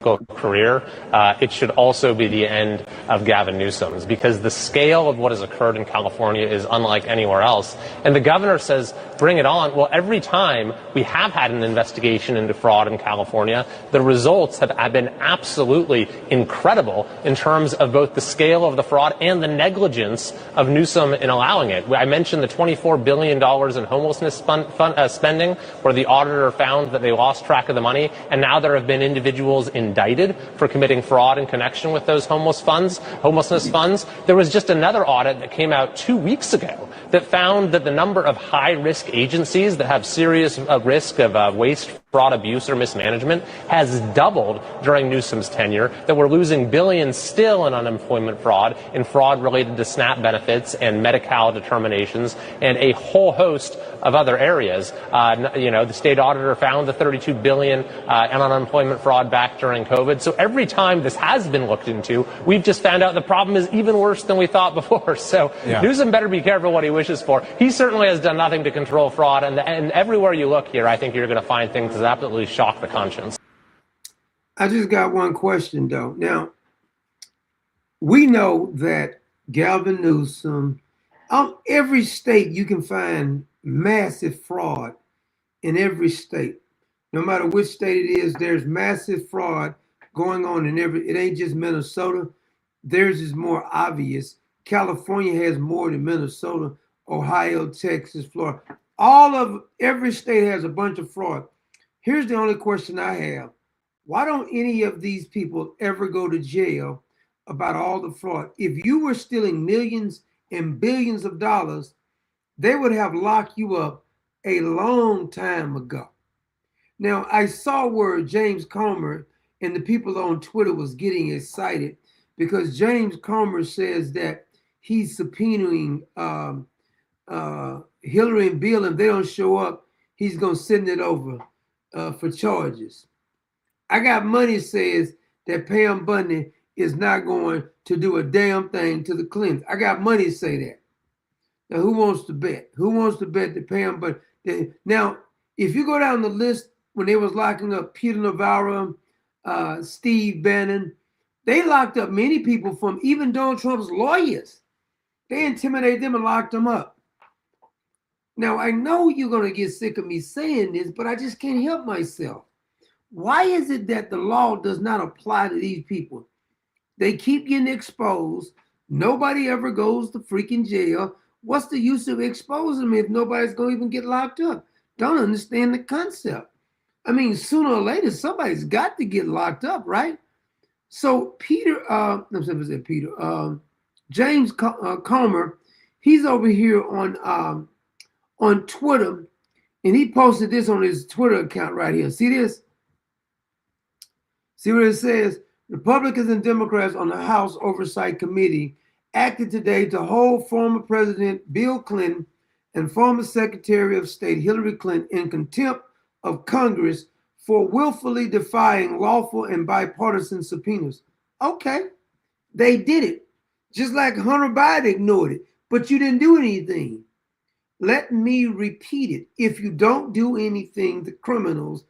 political career, it should also be the end of Gavin Newsom's, because the scale of what has occurred in California is unlike anywhere else. And the governor says, bring it on. Well, every time we have had an investigation into fraud in California, the results have been absolutely incredible in terms of both the scale of the fraud and the negligence of Newsom in allowing it. I mentioned the $24 billion in homelessness spending, where the auditor found that they lost track of the money, and now there have been individuals indicted for committing fraud in connection with those homelessness funds. There was just another audit that came out 2 weeks ago that found that the number of high-risk agencies that have serious risk of waste, fraud, abuse, or mismanagement has doubled during Newsom's tenure, that we're losing billions still in unemployment fraud, in fraud related to SNAP benefits and Medi-Cal determinations, and a whole host of other areas. The state auditor found the $32 billion in unemployment fraud back during COVID. So every time this has been looked into, we've just found out the problem is even worse than we thought before. So Newsom better be careful what he wishes for. He certainly has done nothing to control fraud, and everywhere you look here, I think you're going to find things that absolutely shock the conscience. I just got one question, though. Now, we know that Gavin Newsom, every state you can find massive fraud in every state. No matter which state it is, there's massive fraud going on in it ain't just Minnesota. Theirs is more obvious. California has more than Minnesota, Ohio, Texas, Florida. Every state has a bunch of fraud. Here's the only question I have. Why don't any of these people ever go to jail about all the fraud? If you were stealing millions and billions of dollars, they would have locked you up a long time ago. Now, I saw where James Comer and the people on Twitter was getting excited because James Comer says that he's subpoenaing Hillary and Bill. If they don't show up, he's going to send it over for charges. I got money says that Pam Bundy is not going to do a damn thing to the Clintons. I got money say that. Now, who wants to bet? Who wants to bet that Pam Bundy? Now, if you go down the list when they was locking up Peter Navarro, Steve Bannon, they locked up many people from even Donald Trump's lawyers. They intimidated them and locked them up. Now, I know you're going to get sick of me saying this, but I just can't help myself. Why is it that the law does not apply to these people? They keep getting exposed. Nobody ever goes to freaking jail. What's the use of exposing them if nobody's going to even get locked up? Don't understand the concept. I mean, sooner or later, somebody's got to get locked up, right? So James Comer, he's over here on Twitter, and he posted this on his Twitter account right here. See this? See what it says? Republicans and Democrats on the House Oversight Committee acted today to hold former President Bill Clinton and former Secretary of State Hillary Clinton in contempt of Congress for willfully defying lawful and bipartisan subpoenas. Okay, they did it. Just like Hunter Biden ignored it, but you didn't do anything. Let me repeat it. If you don't do anything, the criminals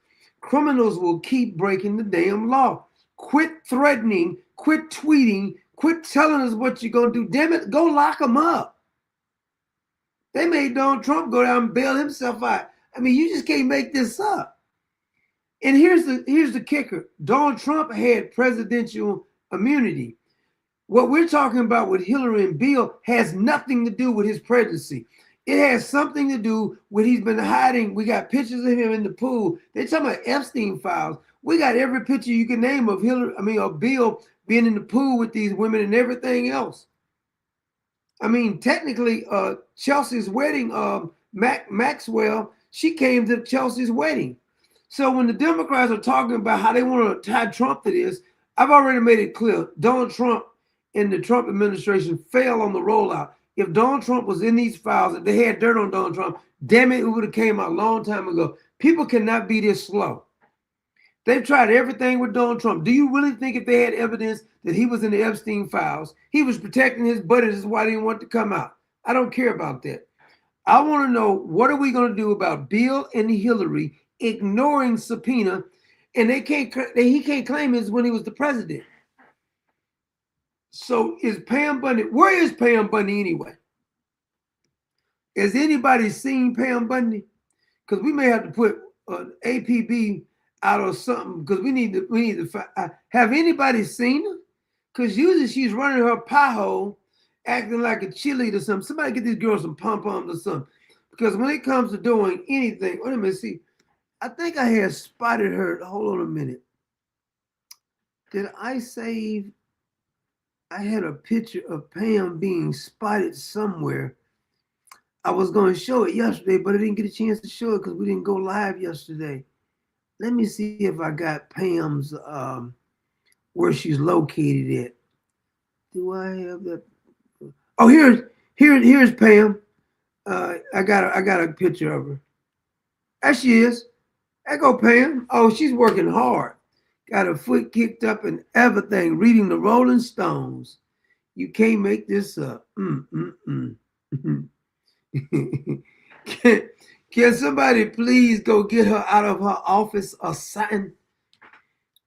will keep breaking the damn law. Quit threatening, quit tweeting, quit telling us what you're going to do. Damn it, go lock them up. They made Donald Trump go down and bail himself out. I mean, you just can't make this up. And here's the kicker. Donald Trump had presidential immunity. What we're talking about with Hillary and Bill has nothing to do with his presidency. It has something to do with he's been hiding. We got pictures of him in the pool. They're talking about Epstein files. We got every picture you can name of Bill being in the pool with these women and everything else. I mean, technically, Chelsea's wedding, Maxwell, she came to Chelsea's wedding. So when the Democrats are talking about how they want to tie Trump to this, I've already made it clear. Donald Trump and the Trump administration failed on the rollout. If Donald Trump was in these files, if they had dirt on Donald Trump, damn it, it would have came out a long time ago. People cannot be this slow. They've tried everything with Donald Trump. Do you really think if they had evidence that he was in the Epstein files, he was protecting his buddy, this is why he didn't want to come out? I don't care about that. I want to know, what are we going to do about Bill and Hillary ignoring subpoena and he can't claim it when he was the president. So is Pam Bundy? Where is Pam Bundy anyway? Has anybody seen Pam Bundy? Because we may have to put an APB out or something. Because we need to have anybody seen her? Because usually she's running her pie hole, acting like a cheerleader or something. Somebody get this girl some pom poms or something. Because when it comes to doing anything, wait a minute, see, I think I had spotted her. Hold on a minute. Did I save? I had a picture of Pam being spotted somewhere. I was going to show it yesterday, but I didn't get a chance to show it because we didn't go live yesterday. Let me see if I got Pam's where she's located at. Do I have that? Oh, here's Pam. I got a picture of her. There she is. There go Pam. Oh, she's working hard. Got her foot kicked up and everything, reading the Rolling Stones. You can't make this up. Can somebody please go get her out of her office or something?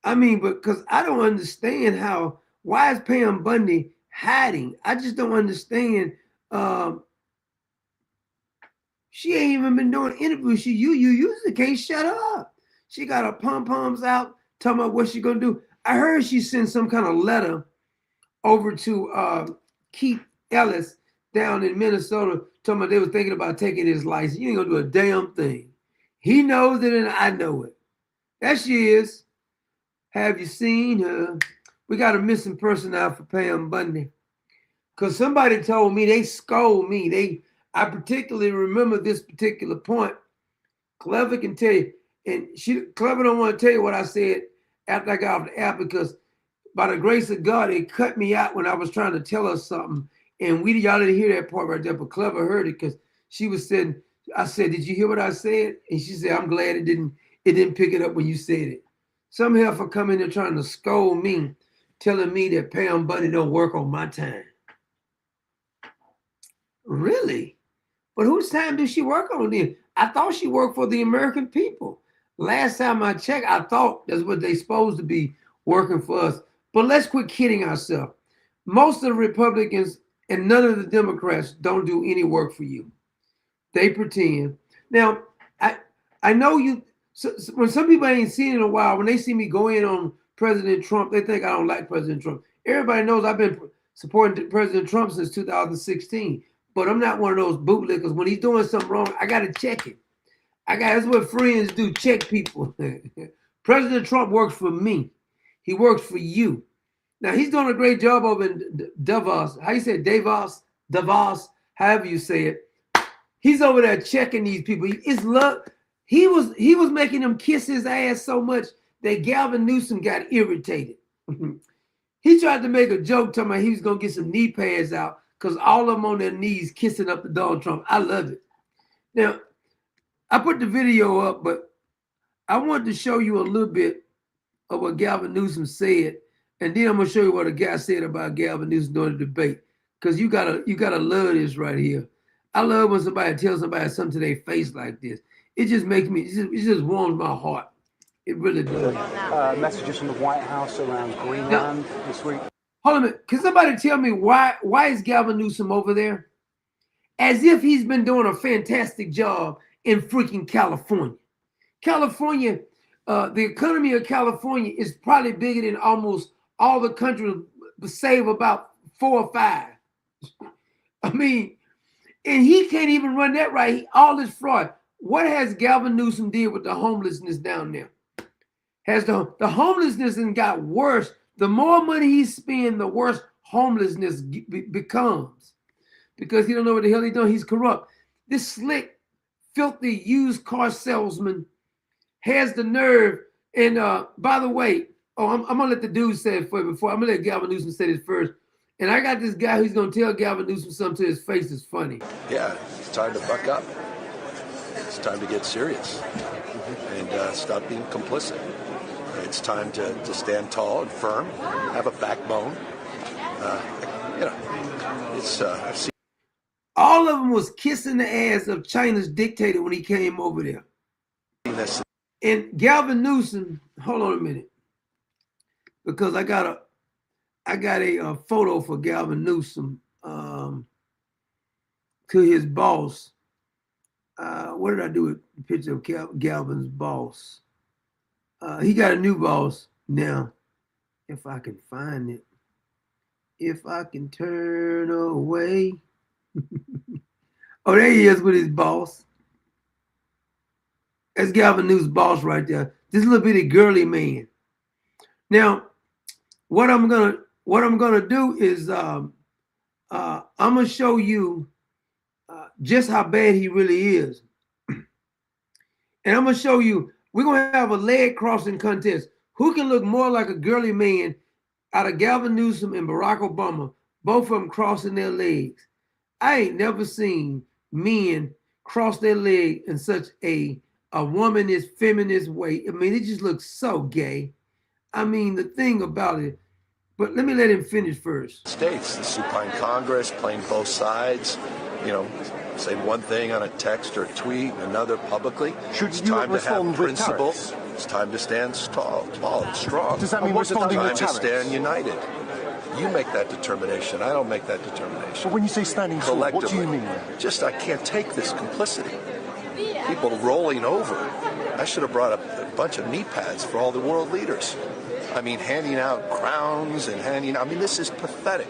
I mean, because I don't understand why is Pam Bundy hiding? I just don't understand. She ain't even been doing interviews. You usually can't shut up. She got her pom-poms out, talking about what she's gonna do. I heard she sent some kind of letter over to Keith Ellis down in Minnesota, talking about they were thinking about taking his license. You ain't gonna do a damn thing. He knows it and I know it. There she is. Have you seen her? We got a missing person out for Pam Bundy. Because somebody told me, they scold me. I particularly remember this particular point. Clever can tell you, and Clever don't want to tell you what I said after I got off the app, because by the grace of God, it cut me out when I was trying to tell her something. And y'all didn't hear that part right there, but Clever heard it because she was saying, I said, did you hear what I said? And she said, I'm glad it didn't pick it up when you said it. Some heifer come in there trying to scold me, telling me that Pam Bundy don't work on my time. Really? But whose time does she work on then? I thought she worked for the American people. Last time I checked, I thought that's what they supposed to be working for us. But let's quit kidding ourselves. Most of the Republicans and none of the Democrats don't do any work for you. They pretend. Now, I know you. So when some people ain't seen it in a while, when they see me go in on President Trump, they think I don't like President Trump. Everybody knows I've been supporting President Trump since 2016. But I'm not one of those bootlickers. When he's doing something wrong, I got to check it. That's what friends do, check people. President Trump works for me. He works for you. Now, he's doing a great job over in Davos. How you say it? Davos, however you say it. He's over there checking these people. He was making them kiss his ass so much that Gavin Newsom got irritated. He tried to make a joke talking about he was going to get some knee pads out because all of them on their knees kissing up to Donald Trump. I love it. Now, I put the video up, but I wanted to show you a little bit of what Gavin Newsom said, and then I'm gonna show you what a guy said about Gavin Newsom during the debate. Because you gotta love this right here. I love when somebody tells somebody something to their face like this. It just makes me, it just warms my heart. It really does. Messages from the White House around Greenland this week. Hold on a minute. Can somebody tell me why is Gavin Newsom over there? As if he's been doing a fantastic job in freaking California. California, the economy of California is probably bigger than almost all the country, save about 4 or 5. I mean, and he can't even run that right. All this fraud. What has Gavin Newsom did with the homelessness down there? Has the homelessness got worse? The more money he spends, the worse homelessness becomes. Because he don't know what the hell he's doing. He's corrupt. This slick, filthy used car salesman has the nerve. And by the way, I'm gonna let the dude say it before. I'm gonna let Gavin Newsom say this first. And I got this guy who's gonna tell Gavin Newsom something to his face is funny. Yeah, it's time to buck up. It's time to get serious and stop being complicit. It's time to stand tall and firm, have a backbone. I've seen all of them was kissing the ass of China's dictator when he came over there. this And Gavin Newsom, hold on a minute, because I got a photo for Gavin Newsom to his boss. What did I do with the picture of Galvin's boss? He got a new boss now. If I can find it. If I can turn away. Oh, there he is with his boss. That's Gavin Newsom's boss right there. This little bitty girly man. Now, what I'm gonna do is I'm gonna show you just how bad he really is. And I'm gonna show you, we're gonna have a leg crossing contest. Who can look more like a girly man out of Gavin Newsom and Barack Obama, both of them crossing their legs? I ain't never seen men cross their leg in such a womanist, feminist way. I mean, it just looks so gay. I mean, the thing about it, but let me let him finish first. States, the supine Congress playing both sides, you know, say one thing on a text or a tweet, another publicly. It's time to have principles. It's time to stand tall and strong. Does that mean responding with tariffs? Time to stand united. You make that determination. I don't make that determination. But when you say standing tall, what do you mean? Just I can't take this complicity. People rolling over. I should have brought a bunch of knee pads for all the world leaders. I mean, handing out crowns and this is pathetic.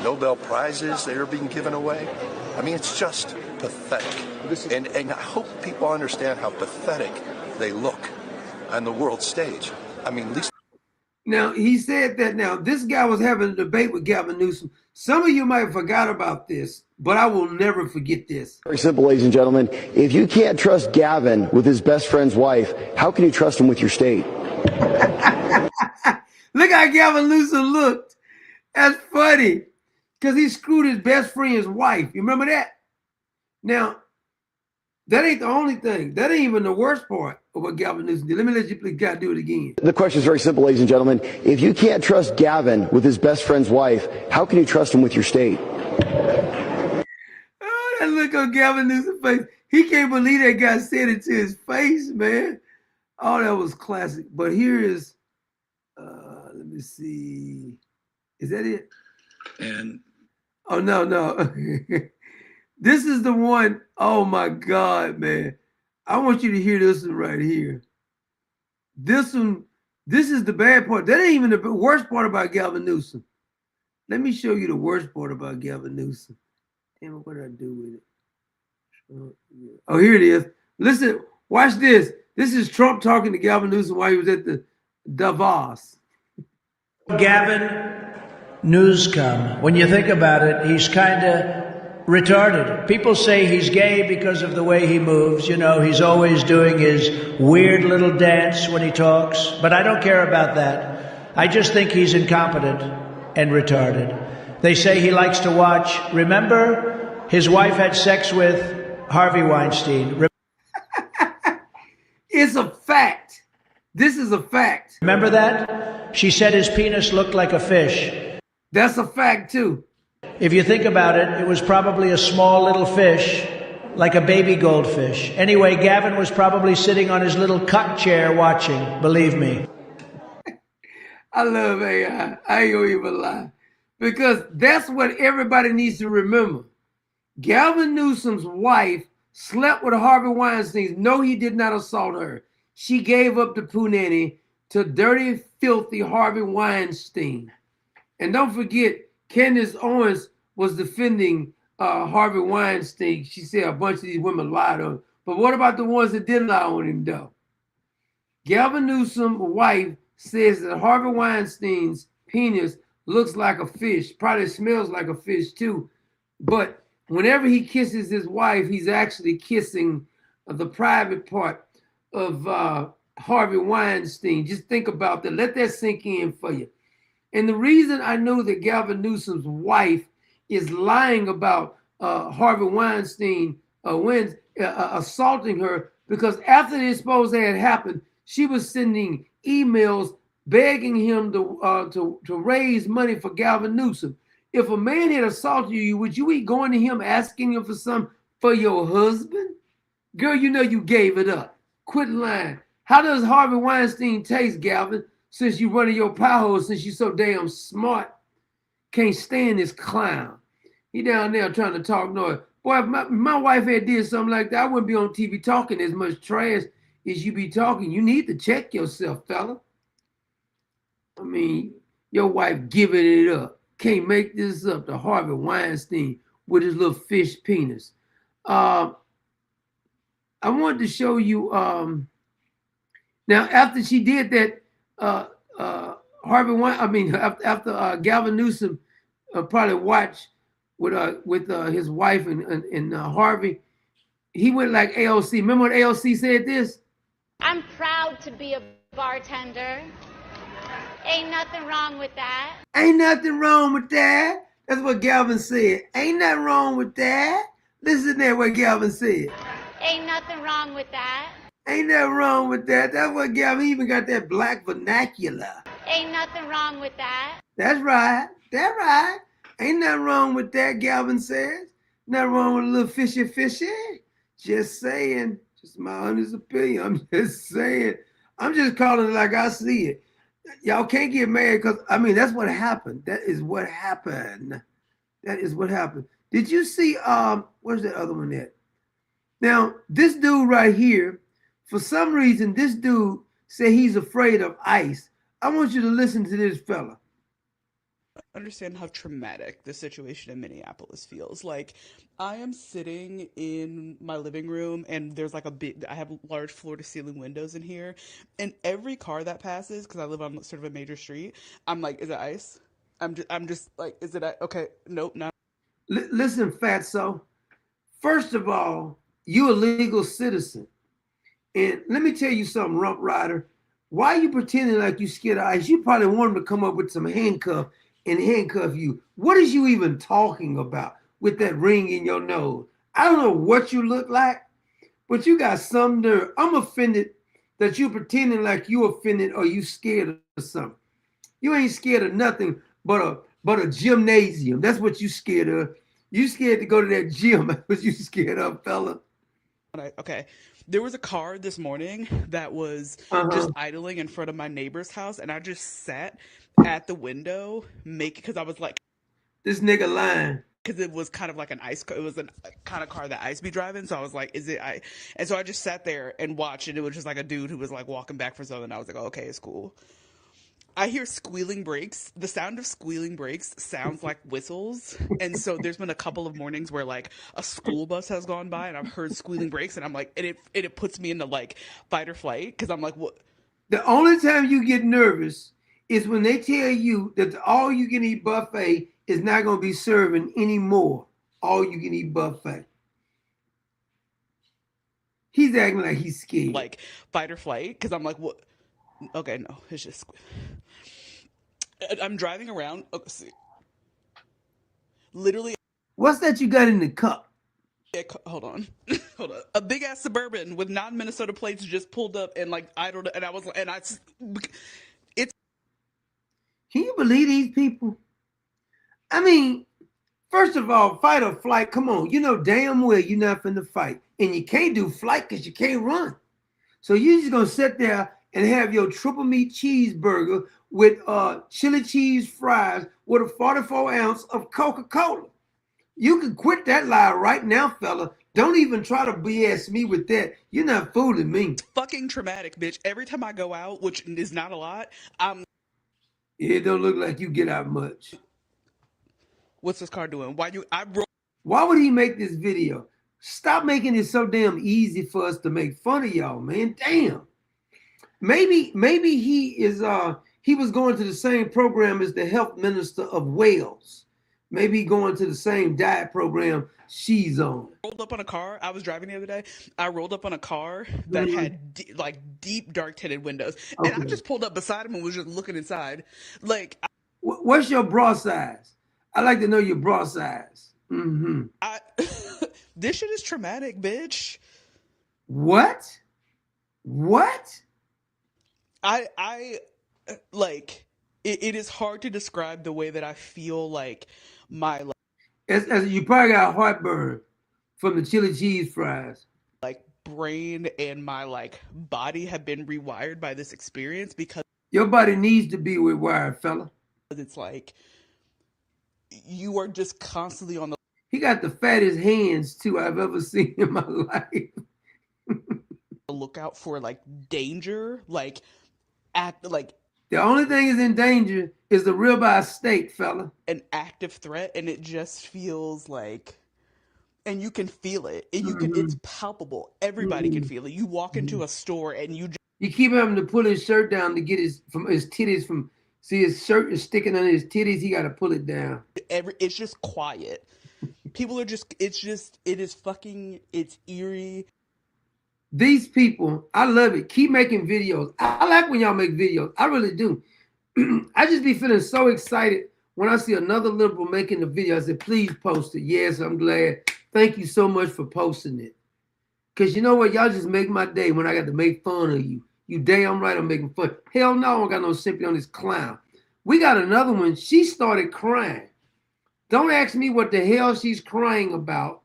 Nobel Prizes, they are being given away. I mean, it's just pathetic. And I hope people understand how pathetic they look on the world stage. I mean, at least. Now, he said that now, this guy was having a debate with Gavin Newsom. Some of you might have forgot about this, but I will never forget this. Very simple, ladies and gentlemen. If you can't trust Gavin with his best friend's wife, how can you trust him with your state? Look how Gavin Newsom looked. That's funny. Because he screwed his best friend's wife. You remember that? Now, that ain't the only thing. That ain't even the worst part of what Gavin Newsom did. Let me let you please do it again. The question is very simple, ladies and gentlemen. If you can't trust Gavin with his best friend's wife, how can you trust him with your state? Oh, that look on Gavin Newsom's face. He can't believe that guy said it to his face, man. Oh, that was classic. But here is, let me see. Is that it? And oh, no. This is the one. Oh my God, man. I want you to hear this one right here. This one, this is the bad part. That ain't even the worst part about Gavin Newsom. Let me show you the worst part about Gavin Newsom. Damn, what did I do with it? Oh, here it is. Listen, watch this. This is Trump talking to Gavin Newsom while he was at the Davos. Gavin Newsom, when you think about it, he's kind of retarded. People say he's gay because of the way he moves. You know, he's always doing his weird little dance when he talks. But I don't care about that. I just think he's incompetent and retarded. They say he likes to watch. Remember, his wife had sex with Harvey Weinstein. It's a fact. This is a fact. Remember that? She said his penis looked like a fish. That's a fact, too. If you think about it, it was probably a small little fish, like a baby goldfish. Anyway, Gavin was probably sitting on his little cut chair watching, believe me. I love AI. I ain't gonna even lie. Because that's what everybody needs to remember. Gavin Newsom's wife slept with Harvey Weinstein. No, he did not assault her. She gave up the punani to dirty, filthy Harvey Weinstein. And don't forget, Candace Owens was defending Harvey Weinstein. She said a bunch of these women lied on him. But what about the ones that didn't lie on him, though? Gavin Newsom's wife says that Harvey Weinstein's penis looks like a fish, probably smells like a fish, too. But whenever he kisses his wife, he's actually kissing the private part of Harvey Weinstein. Just think about that. Let that sink in for you. And the reason I know that Gavin Newsom's wife is lying about Harvey Weinstein assaulting her, because after the expose had happened, she was sending emails begging him to raise money for Gavin Newsom. If a man had assaulted you, would you be going to him asking him for your husband? Girl, you know you gave it up. Quit lying. How does Harvey Weinstein taste, Galvin? Since you running your power hole, since you so damn smart, can't stand this clown. He down there trying to talk noise. Boy, if my wife had did something like that, I wouldn't be on TV talking as much trash as you be talking. You need to check yourself, fella. I mean, your wife giving it up. Can't make this up to Harvey Weinstein with his little fish penis. I wanted to show you now after she did that, after Gavin Newsom probably watched with his wife and Harvey, he went like AOC. Remember when AOC said this? I'm proud to be a bartender. Ain't nothing wrong with that. Ain't nothing wrong with that. That's what Galvin said. Ain't nothing wrong with that. Listen there what Galvin said. Ain't nothing wrong with that. Ain't nothing wrong with that. That's what Galvin even got that black vernacular. Ain't nothing wrong with that. That's right. That's right. Ain't nothing wrong with that, Galvin says. Nothing wrong with a little fishy. Just saying. Just my honest opinion. I'm just saying. I'm just calling it like I see it. Y'all can't get mad because, I mean, that's what happened. That is what happened. That is what happened. Did you see, where's that other one at? Now, this dude right here, for some reason, this dude said he's afraid of ICE. I want you to listen to this fella. Understand how traumatic the situation in Minneapolis feels. Like, I am sitting in my living room and there's like I have large floor to ceiling windows in here, and every car that passes, because I live on sort of a major street, I'm like, is it ICE? I'm just like, is it okay? Nope, not. Listen, Fatso. First of all, you're a legal citizen. And let me tell you something, Rump Rider. Why are you pretending like you scared of ICE? You probably want them to come up with some handcuff and handcuff you. What is you even talking about with that ring in your nose? I don't know what you look like, but you got some nerve. I'm offended that you pretending like you offended or you scared of something. You ain't scared of nothing but a gymnasium. That's what you scared of. You scared to go to that gym. That's what you scared of, fella. Okay. There was a car this morning that was just idling in front of my neighbor's house, and I just sat at the window because I was like, this nigga lying. Because it was kind of like an ICE car. It was a kind of car that ICE be driving. So I was like, is it I? And so I just sat there and watched, and it was just like a dude who was like walking back for something. I was like, oh, okay, it's cool. I hear squealing brakes. The sound of squealing brakes sounds like whistles. And so there's been a couple of mornings where like a school bus has gone by and I've heard squealing brakes, and I'm like, and it puts me into like fight or flight, because I'm like, what? The only time you get nervous is when they tell you that the all you can eat buffet is not going to be serving anymore. All you can eat buffet. He's acting like he's scared. Like fight or flight, because I'm like, what? Okay, no, it's just. I'm driving around. Oh, see. Literally. What's that you got in the cup? Hold on. Hold on. A big ass Suburban with non-Minnesota plates just pulled up and like idled, and I was like, it's. Can you believe these people? I mean, first of all, fight or flight. Come on, you know damn well you're not finna fight, and you can't do flight because you can't run. So you're just gonna sit there and have your triple meat cheeseburger with chili cheese fries with a 44 ounce of Coca-Cola. You can quit that lie right now, fella. Don't even try to BS me with that. You're not fooling me. It's fucking traumatic, bitch. Every time I go out, which is not a lot, It don't look like you get out much. What's this car doing? Why would he make this video? Stop making it so damn easy for us to make fun of y'all, man. Damn. Maybe he is he was going to the same program as the health minister of Wales. Maybe going to the same diet program she's on. Rolled up on a car. I was driving the other day. I rolled up on a car that had deep dark tinted windows, and I just pulled up beside him and was just looking inside. Like, what's your bra size? I like to know your bra size. This shit is traumatic, bitch. What? I like it is hard to describe the way that I feel like my as you probably got heartburn from the chili cheese fries. Like brain and my like body have been rewired by this experience because Your body needs to be rewired, fella. it's like you are just constantly on the He got the fattest hands too I've ever seen in my life. lookout for like danger, like act like The only thing is in danger is the ribeye steak, fella. an active threat, and it just feels like, and you can feel it, and you can, Mm-hmm. it's palpable. Everybody can feel it. You walk into a store and you You keep having to pull his shirt down to get his titties from. See, his shirt is sticking on his titties. He got to pull it down. it's just quiet. People are just, it is fucking, it's eerie. These people, I love it. Keep making videos. I like when y'all make videos. I really do. I just be feeling so excited when I see another liberal making the video. I said, please post it. Yes, I'm glad. Thank you so much for posting it. Because you know what? Y'all just make my day when I got to make fun of you. You damn right I'm making fun. Hell no, I don't got no sympathy on this clown. We got another one. She started crying. Don't ask me what the hell she's crying about.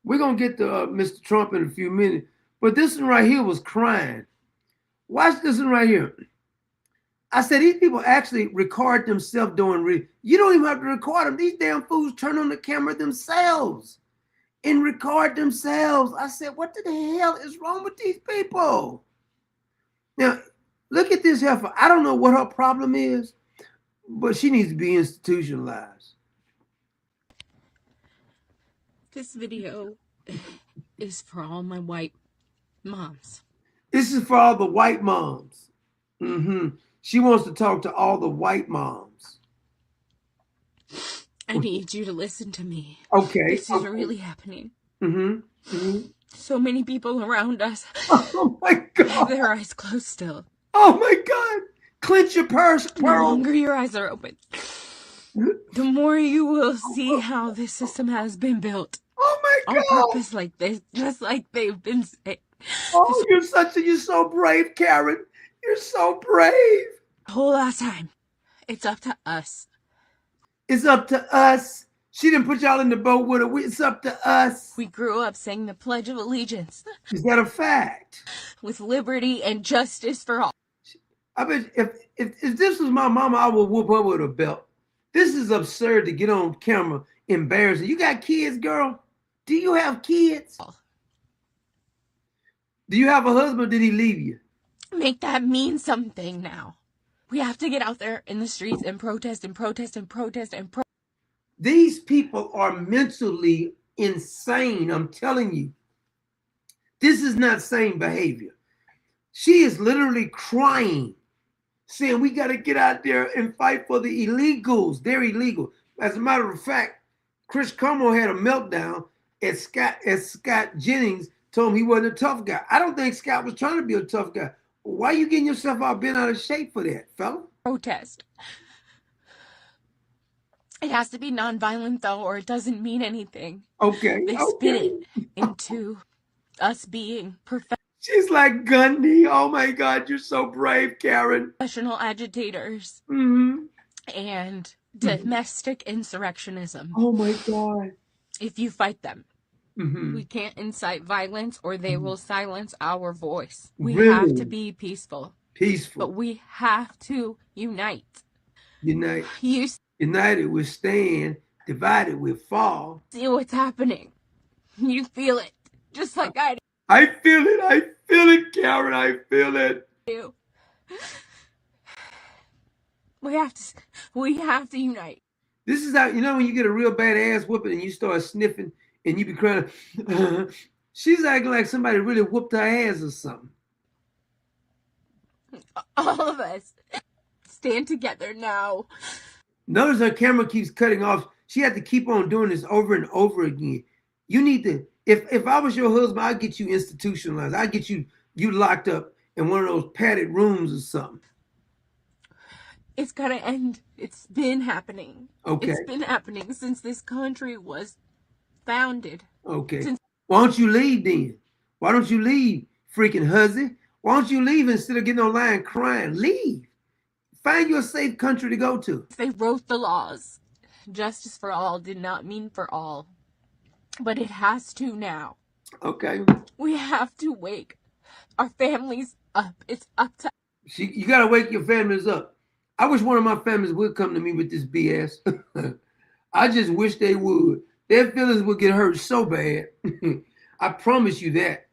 We're going to get to Mr. Trump in a few minutes. But this one right here was crying. Watch this one right here. I said, these people actually record themselves doing you don't even have to record them. These damn fools turn on the camera themselves and record themselves. I said, what the hell is wrong with these people? Now, look at this heifer. I don't know what her problem is, but she needs to be institutionalized. This video is for all my white moms. This is for all the white moms. She wants to talk to all the white moms. I need you to listen to me. Okay. This is really happening. Mm-hmm. So many people around us Oh my God. have their eyes closed still. Oh my God. Clench your purse, The Pearl. longer your eyes are open, the more you will see how this system has been built. Oh my On God. purpose like this, just like they've been saying. Oh, you're so brave, Karen. You're so brave. The whole last time, it's up to us. It's up to us. She didn't put y'all in the boat with her. It's up to us. We grew up saying the Pledge of Allegiance Is that a fact? with liberty and justice for all. I bet if this was my mama, I would whoop her with a belt. This is absurd to get on camera embarrassing. You got kids, girl? Do you have kids? Do you have a husband? Did he leave you? Make that mean something now. We have to get out there in the streets and protest and protest and protest and protest. These people are mentally insane. I'm telling you. This is not sane behavior. She is literally crying, saying we got to get out there and fight for the illegals. They're illegal. As a matter of fact, Chris Cuomo had a meltdown as Scott Jennings told him he wasn't a tough guy. I don't think Scott was trying to be a tough guy. Why are you getting yourself all bent out of shape for that, fella? Protest. It has to be nonviolent, though, or it doesn't mean anything. Okay. They spin it into us being She's like Gundy. Oh my God, you're so brave, Karen. professional agitators and domestic insurrectionism. Oh my God. If you fight them, we can't incite violence or they will silence our voice. We have to be peaceful. Peaceful. But we have to unite. Unite. You United we stand, divided we fall. see what's happening. You feel it, just like I I feel it, Karen, I feel it. do. We have to unite. This is how, you know, when you get a real bad ass whooping and you start sniffing and you be crying, she's acting like somebody really whooped her ass or something. All of us stand together now. Notice her camera keeps cutting off. She had to keep on doing this over and over again. You need to, if I was your husband, I'd get you institutionalized. I'd get you locked up in one of those padded rooms or something. It's gotta end. It's been happening. Okay. It's been happening since this country was founded. Okay. Why don't you leave then? Why don't you leave, freaking hussy? Why don't you leave instead of getting online crying? Leave. Find you a safe country to go to. They wrote the laws. Justice for all did not mean for all. But it has to now. Okay. We have to wake our families up. It's up to You gotta wake your families up. I wish one of my families would come to me with this BS. I just wish they would. Their feelings would get hurt so bad. I promise you that.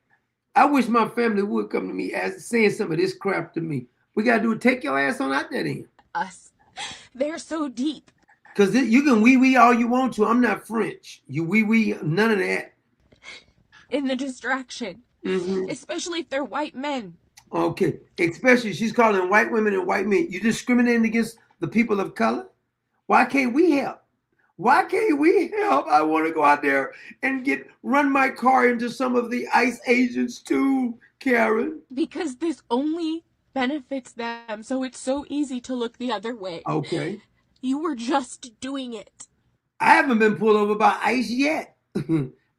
I wish my family would come to me as saying some of this crap to me. We gotta do is take your ass on out that end. us. They're so deep. Because you can wee all you want to. I'm not French. You wee, none of that. In the distraction. Especially if they're white men. Okay. Especially she's calling white women and white men. You discriminating against the people of color? Why can't we help? Why can't we help? I want to go out there and run my car into some of the ICE agents too, Karen. Because this only benefits them, so it's so easy to look the other way. Okay. You were just doing it. I haven't been pulled over by ICE yet.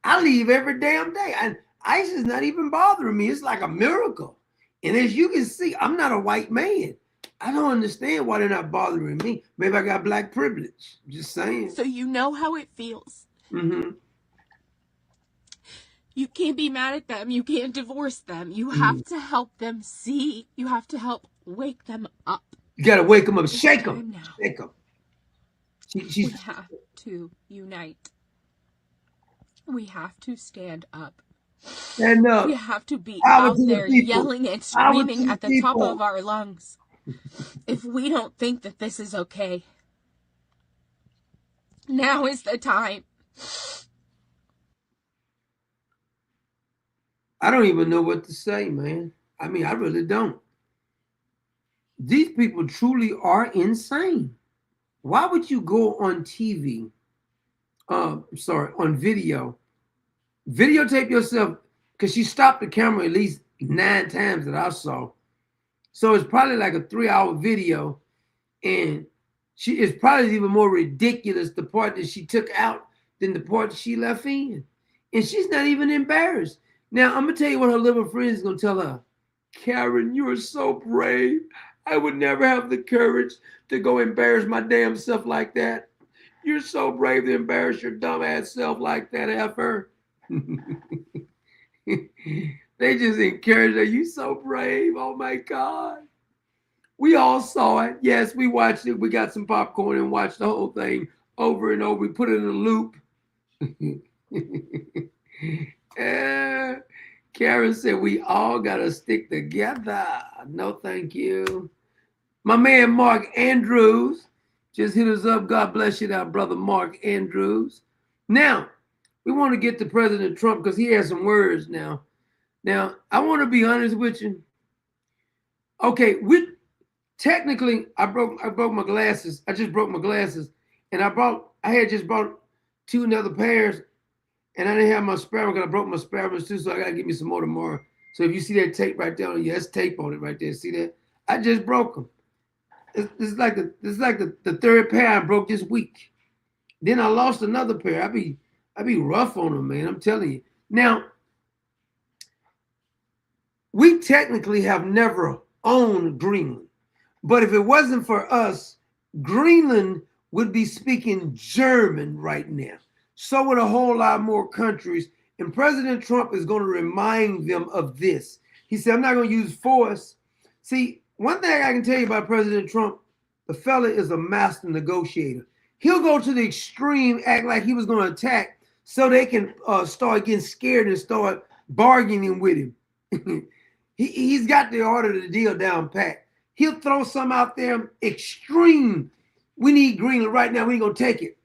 I leave every damn day. And ICE is not even bothering me. It's like a miracle. And as you can see, I'm not a white man. I don't understand why they're not bothering me. Maybe I got black privilege. Just saying. So you know how it feels. You can't be mad at them. You can't divorce them. You have to help them see. You have to help wake them up. You got to wake them up. Shake them. Shake them. We have to unite. We have to stand up. Stand up. We have to be out there yelling and screaming at the top of our lungs. If we don't think that this is okay, now is the time. I don't even know what to say, man. I mean, I really don't. These people truly are insane. Why would you go on TV, on videotape yourself? Because she stopped the camera at least 9 times that I saw. So it's probably like a 3-hour video. And it's probably even more ridiculous, the part that she took out than the part that she left in. And she's not even embarrassed. Now, I'm going to tell you what her little friend is going to tell her. Karen, you are so brave. I would never have the courage to go embarrass my damn self like that. You're so brave to embarrass your dumb ass self like that, F.her. They just encourage her. You so brave. Oh, my God. We all saw it. Yes, we watched it. We got some popcorn and watched the whole thing over and over. We put it in a loop. Karen said we all got to stick together. No, thank you. My man, Mark Andrews, just hit us up. God bless you, that brother Mark Andrews. Now, we want to get to President Trump because he has some words now. Now, I want to be honest with you. Okay, technically, I broke my glasses. I just broke my glasses. And I had just bought 2 other pairs. And I didn't have my spare one because I broke my spare ones too, so I gotta get me some more tomorrow. So if you see that tape right there, yeah, that's tape on it right there. See that? I just broke them. It's like the 3rd pair I broke this week. Then I lost another pair. I be rough on them, man. I'm telling you. Now, we technically have never owned Greenland, but if it wasn't for us, Greenland would be speaking German right now. So would a whole lot more countries. And President Trump is going to remind them of this. He said, I'm not going to use force. See, one thing I can tell you about President Trump, the fella is a master negotiator. He'll go to the extreme, act like he was going to attack so they can start getting scared and start bargaining with him. He's got the order of the deal down pat. He'll throw some out there extreme. We need Greenland right now. We ain't going to take it.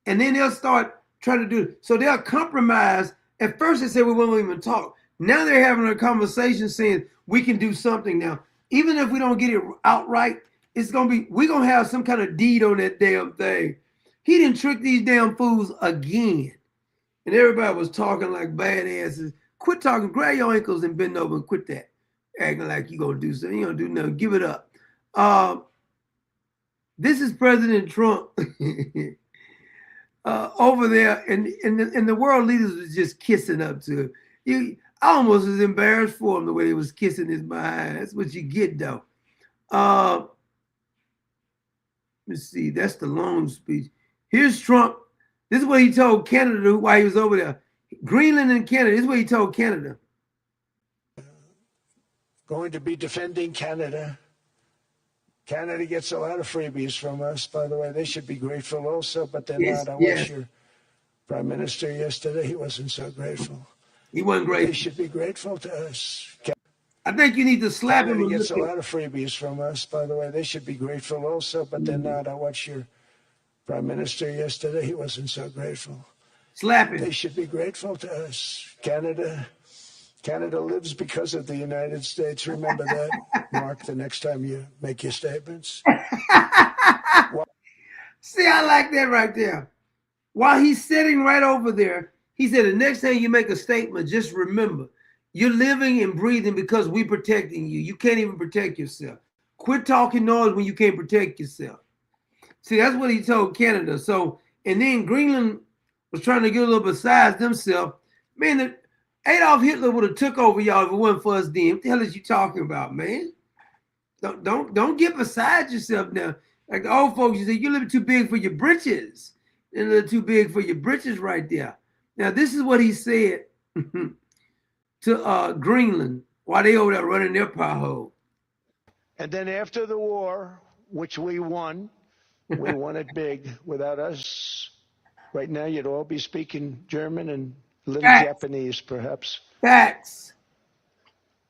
And then they'll start trying to do it. So they'll compromise. At first they said we won't even talk. Now they're having a conversation saying we can do something now. Even if we don't get it outright, we're gonna have some kind of deed on that damn thing. He didn't trick these damn fools again. And everybody was talking like badasses. Quit talking, grab your ankles and bend over and quit that. Acting like you're gonna do something. You don't do nothing. Give it up. This is President Trump. Over there, and the world leaders was just kissing up to him. I almost was embarrassed for him the way he was kissing his behind. That's what you get, though. Let's see. That's the long speech. Here's Trump. This is what he told Canada while he was over there. Greenland and Canada. This is what he told Canada. Going to be defending Canada. Canada gets a lot of freebies from us, by the way. They should be grateful also, but they're not. I watched your Prime Minister yesterday. He wasn't so grateful. He wasn't grateful. They should be grateful to us. I think you need to slap him. Canada gets a lot of freebies from us, by the way. They should be grateful also, but they're not. I watched your Prime Minister yesterday. He wasn't so grateful. Slap him. They should be grateful to us. Canada lives because of the United States. Remember that, Mark, the next time you make your statements. See, I like that right there. While he's sitting right over there, he said, the next time you make a statement, just remember, you're living and breathing because we're protecting you. You can't even protect yourself. Quit talking noise when you can't protect yourself. See, that's what he told Canada. So, and then Greenland was trying to get a little beside themselves. Man, Adolf Hitler would have took over y'all if it wasn't for us then. What the hell is you talking about, man? Don't get beside yourself now. Like the old folks, you say, you're a little too big for your britches. You're a little too big for your britches right there. Now, this is what he said to Greenland while they over there running their pothole. And then after the war, which we won it big. Without us, right now you'd all be speaking German and a little Japanese, perhaps. Facts.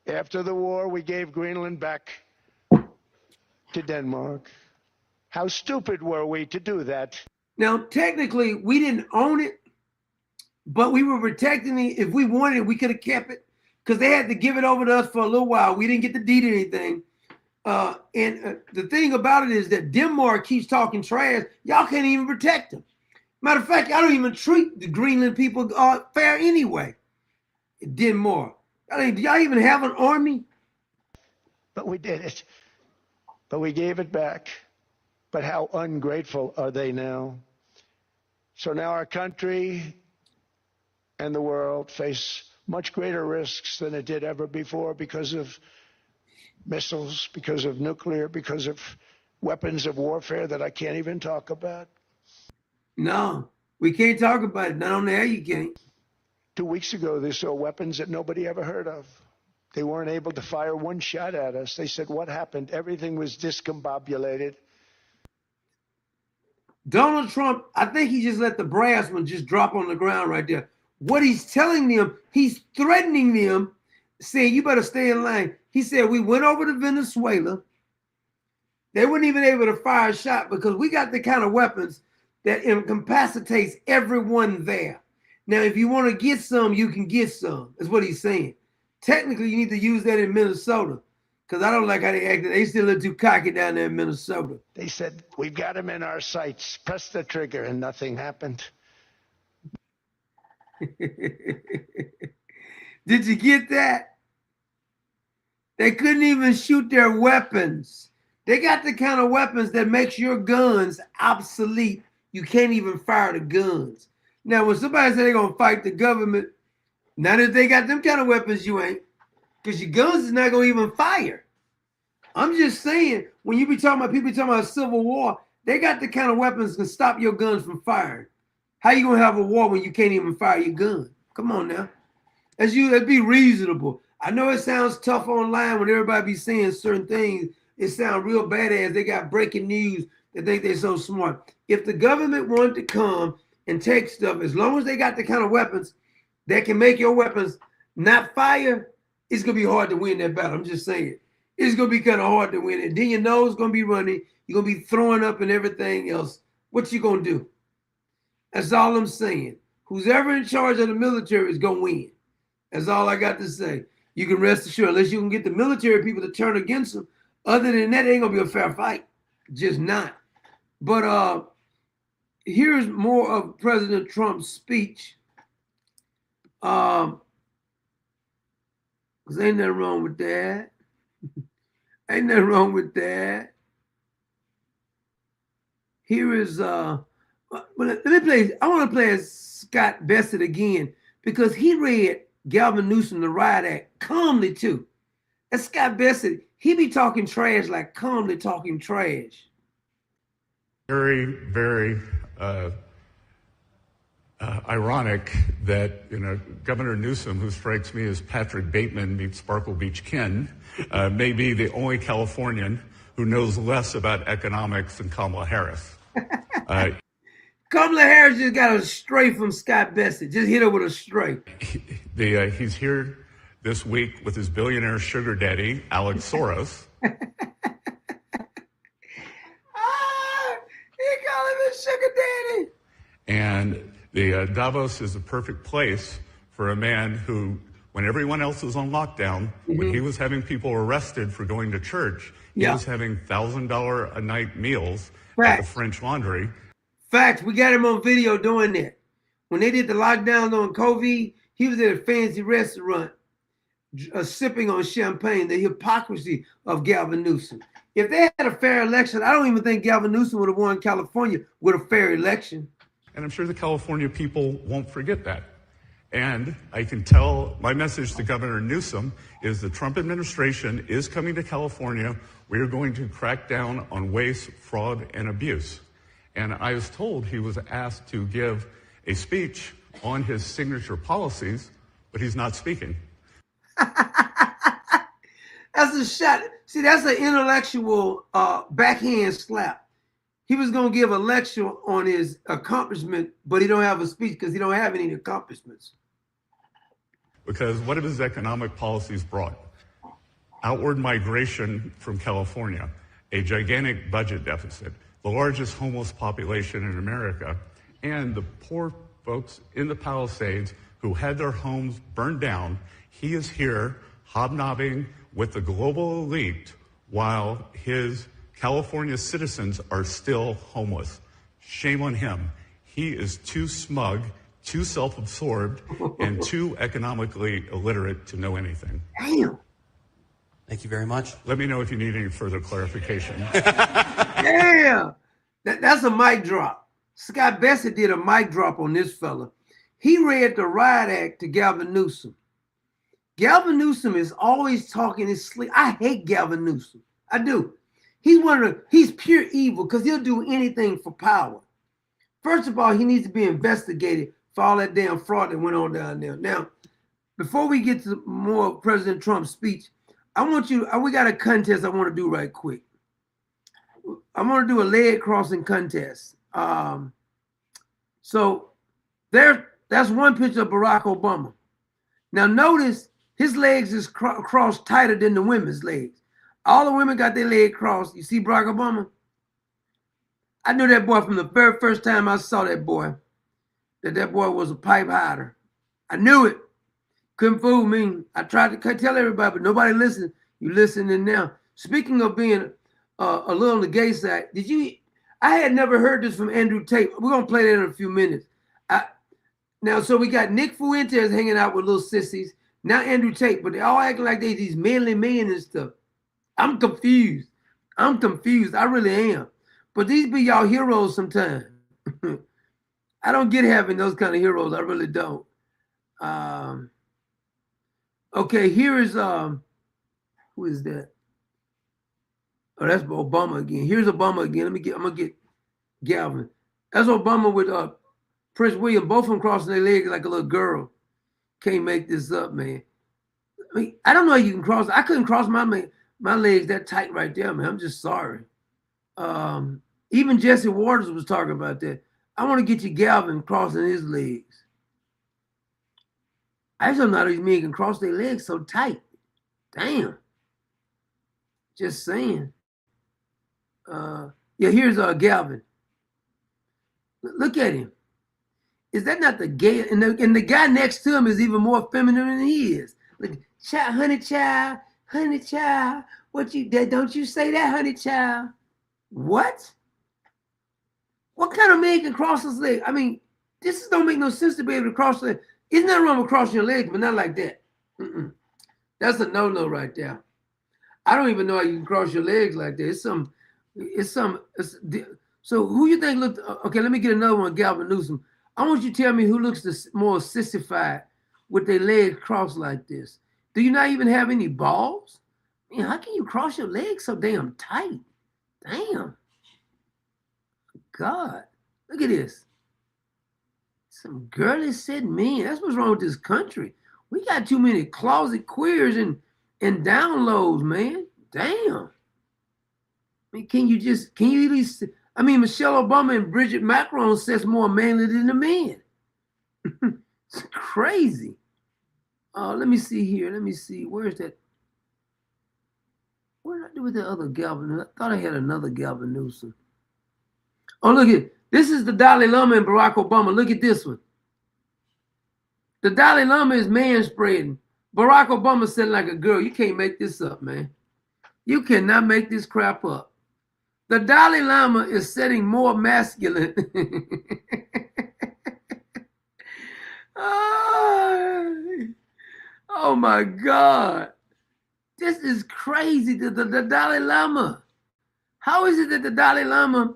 After the war, we gave Greenland back to Denmark. How stupid were we to do that? Now, technically, we didn't own it, but we were protecting it. If we wanted it, we could have kept it because they had to give it over to us for a little while. We didn't get the deed or anything. The thing about it is that Denmark keeps talking trash. Y'all can't even protect them. Matter of fact, y'all don't even treat the Greenland people fair anyway. Denmark. Do y'all even have an army? But we did it. But we gave it back. But how ungrateful are they now? So now our country and the world face much greater risks than it did ever before because of missiles, because of nuclear, because of weapons of warfare that I can't even talk about. No, we can't talk about it. Not on the air, you can't. 2 weeks ago, they saw weapons that nobody ever heard of. They weren't able to fire one shot at us. They said, what happened? Everything was discombobulated. Donald Trump, I think he just let the brass one just drop on the ground right there. What he's telling them, he's threatening them, saying, you better stay in line. He said, we went over to Venezuela. They weren't even able to fire a shot because we got the kind of weapons that incapacitates everyone there. Now, if you want to get some, you can get some. That's what he's saying. Technically, you need to use that in Minnesota because I don't like how they acted. They still a little too cocky down there in Minnesota. They said, we've got him in our sights. Press the trigger, and nothing happened. Did you get that? They couldn't even shoot their weapons. They got the kind of weapons that makes your guns obsolete. You can't even fire the guns. Now, when somebody say they're going to fight the government, now that they got them kind of weapons, you ain't. Because your guns is not going to even fire. I'm just saying, when you be talking about people talking about Civil War, they got the kind of weapons that can stop your guns from firing. How you going to have a war when you can't even fire your gun? Come on now. Let's be reasonable. I know it sounds tough online when everybody be saying certain things. It sounds real badass. They got breaking news. They think they're so smart. If the government wanted to come and take stuff, as long as they got the kind of weapons that can make your weapons not fire, it's going to be hard to win that battle. I'm just saying. It's going to be kind of hard to win it. Then your nose is going to be running. You're going to be throwing up and everything else. What you going to do? That's all I'm saying. Who's ever in charge of the military is going to win. That's all I got to say. You can rest assured, unless you can get the military people to turn against them. Other than that, it ain't going to be a fair fight. Just not. But here's more of President Trump's speech. Because ain't nothing wrong with that. Ain't nothing wrong with that. Here is, let me play, I want to play Scott Bassett again because he read Gavin Newsom, the Riot Act, calmly too. That's Scott Bassett. He be talking trash like calmly talking trash. Very, very ironic that, Governor Newsom, who strikes me as Patrick Bateman meets Sparkle Beach Ken, may be the only Californian who knows less about economics than Kamala Harris. Kamala Harris just got a stray from Scott Bessent. Just hit her with a stray. He's here this week with his billionaire sugar daddy, Alex Soros. He called him a sugar daddy. And the Davos is the perfect place for a man who, when everyone else was on lockdown, when he was having people arrested for going to church, he was having $1,000 a night meals at the French Laundry. Facts. We got him on video doing that. When they did the lockdown on COVID, he was at a fancy restaurant sipping on champagne. The hypocrisy of Gavin Newsom. If they had a fair election, I don't even think Gavin Newsom would have won California with a fair election. And I'm sure the California people won't forget that. And I can tell my message to Governor Newsom is the Trump administration is coming to California. We are going to crack down on waste, fraud, and abuse. And I was told he was asked to give a speech on his signature policies, but he's not speaking. That's a shot. See, that's an intellectual backhand slap. He was going to give a lecture on his accomplishment, but he don't have a speech because he don't have any accomplishments. Because what have his economic policies brought? Outward migration from California, a gigantic budget deficit, the largest homeless population in America, and the poor folks in the Palisades who had their homes burned down. He is here hobnobbing with the global elite while his California citizens are still homeless. Shame on him. He is too smug, too self-absorbed, and too economically illiterate to know anything. Damn. Thank you very much. Let me know if you need any further clarification. Damn. That's a mic drop. Scott Bessent did a mic drop on this fella. He read the riot act to Gavin Newsom. Gavin Newsom is always talking his sleep. I hate Gavin Newsom. I do. He's pure evil because he'll do anything for power. First of all, he needs to be investigated for all that damn fraud that went on down there. Now, before we get to more of President Trump's speech, we got a contest I want to do right quick. I want to do a leg crossing contest. So that's one picture of Barack Obama. Now notice his legs is crossed tighter than the women's legs. All the women got their leg crossed. You see Barack Obama? I knew that boy from the very first time I saw that boy, that boy was a pipe hider. I knew it. Couldn't fool me. I tried to tell everybody, but nobody listened. You listening now. Speaking of being a little on the gay side, I had never heard this from Andrew Tate. We're going to play that in a few minutes. Now, so we got Nick Fuentes hanging out with little sissies. Now Andrew Tate, but they all acting like they these manly men and stuff. I'm confused. I really am. But these be y'all heroes sometimes. I don't get having those kind of heroes. I really don't. Okay, here is who is that? Oh, that's Obama again. Here's Obama again. I'm gonna get Galvin. That's Obama with Prince William, both of them crossing their legs like a little girl. Can't make this up, man. I mean, I don't know how you can cross. I couldn't cross my legs that tight right there, man. I'm just sorry. Even Jesse Waters was talking about that. I want to get you Galvin crossing his legs. I just don't know how these men can cross their legs so tight. Damn. Just saying. Yeah, here's Galvin. Look at him. Is that not the gay? And the guy next to him is even more feminine than he is. Like, honey child, what you did? Don't you say that, honey child? What? What kind of man can cross his leg? I mean, this don't make no sense to be able to cross the. Isn't that wrong with crossing your legs, but not like that? That's a no-no right there. I don't even know how you can cross your legs like that. So who you think looked? Okay, let me get another one, Gavin Newsom. I want you to tell me who looks more sissified with their legs crossed like this. Do you not even have any balls? Man, how can you cross your legs so damn tight? Damn. God, look at this. Some girly said men. That's what's wrong with this country. We got too many closet queers and downloads, man. Damn. I mean, can you at least, I mean, Michelle Obama and Bridget Macron says more manly than the men. It's crazy. Let me see here. Let me see. Where's that? What did I do with the other Galvin? I thought I had another Galvin Newsom. Oh, look at this is the Dalai Lama and Barack Obama. Look at this one. The Dalai Lama is man spreading. Barack Obama said like a girl. You can't make this up, man. You cannot make this crap up. The Dalai Lama is setting more masculine. Oh my God. This is crazy. The Dalai Lama. How is it that the Dalai Lama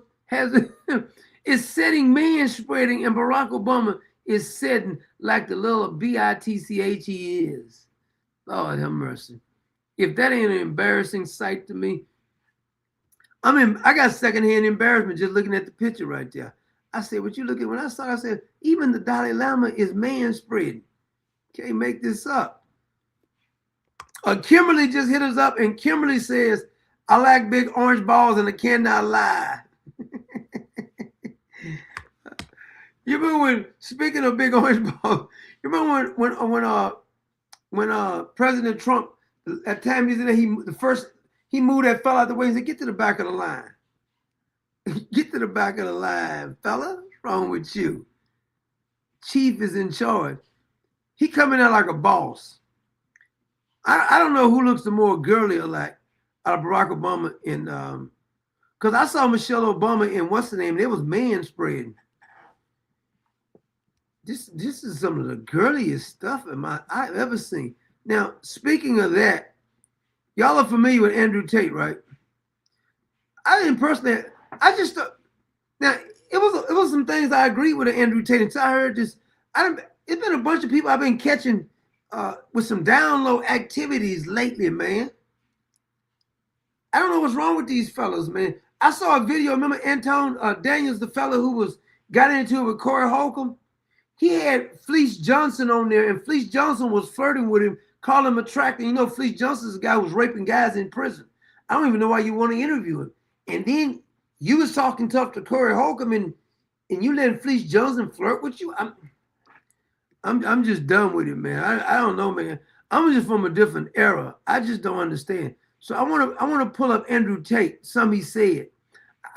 is setting man spreading and Barack Obama is setting like the little bitch he is? Lord have mercy. If that ain't an embarrassing sight to me, I got secondhand embarrassment just looking at the picture right there. I said, what you look at, when I saw it, I said, even the Dalai Lama is man spreading. Can't make this up. Kimberly just hit us up, and Kimberly says, I like big orange balls and I cannot lie. You remember when, speaking of big orange balls, you remember when President Trump, at time he moved that fella out the way and said, get to the back of the line. Get to the back of the line, fella. What's wrong with you? Chief is in charge. He coming out like a boss. I don't know who looks the more girly alike out of Barack Obama and because I saw Michelle Obama and what's the name? It was man spreading. This is some of the girliest stuff I've ever seen. Now, speaking of that, y'all are familiar with Andrew Tate, right? I didn't personally. I just now it was some things I agree with Andrew Tate until I heard this. It's been a bunch of people I've been catching with some download activities lately, man. I don't know what's wrong with these fellas, man. I saw a video. Remember Anton Daniels, the fellow who got into it with Corey Holcomb? He had Fleece Johnson on there, and Fleece Johnson was flirting with him, calling him attractive. You know, Fleece Johnson's the guy who was raping guys in prison. I don't even know why you want to interview him. And then you was talking tough to Corey Holcomb, and you let Fleece Johnson flirt with you. I'm just done with it, man. I don't know, man. I'm just from a different era. I just don't understand. So I want to pull up Andrew Tate. Something he said.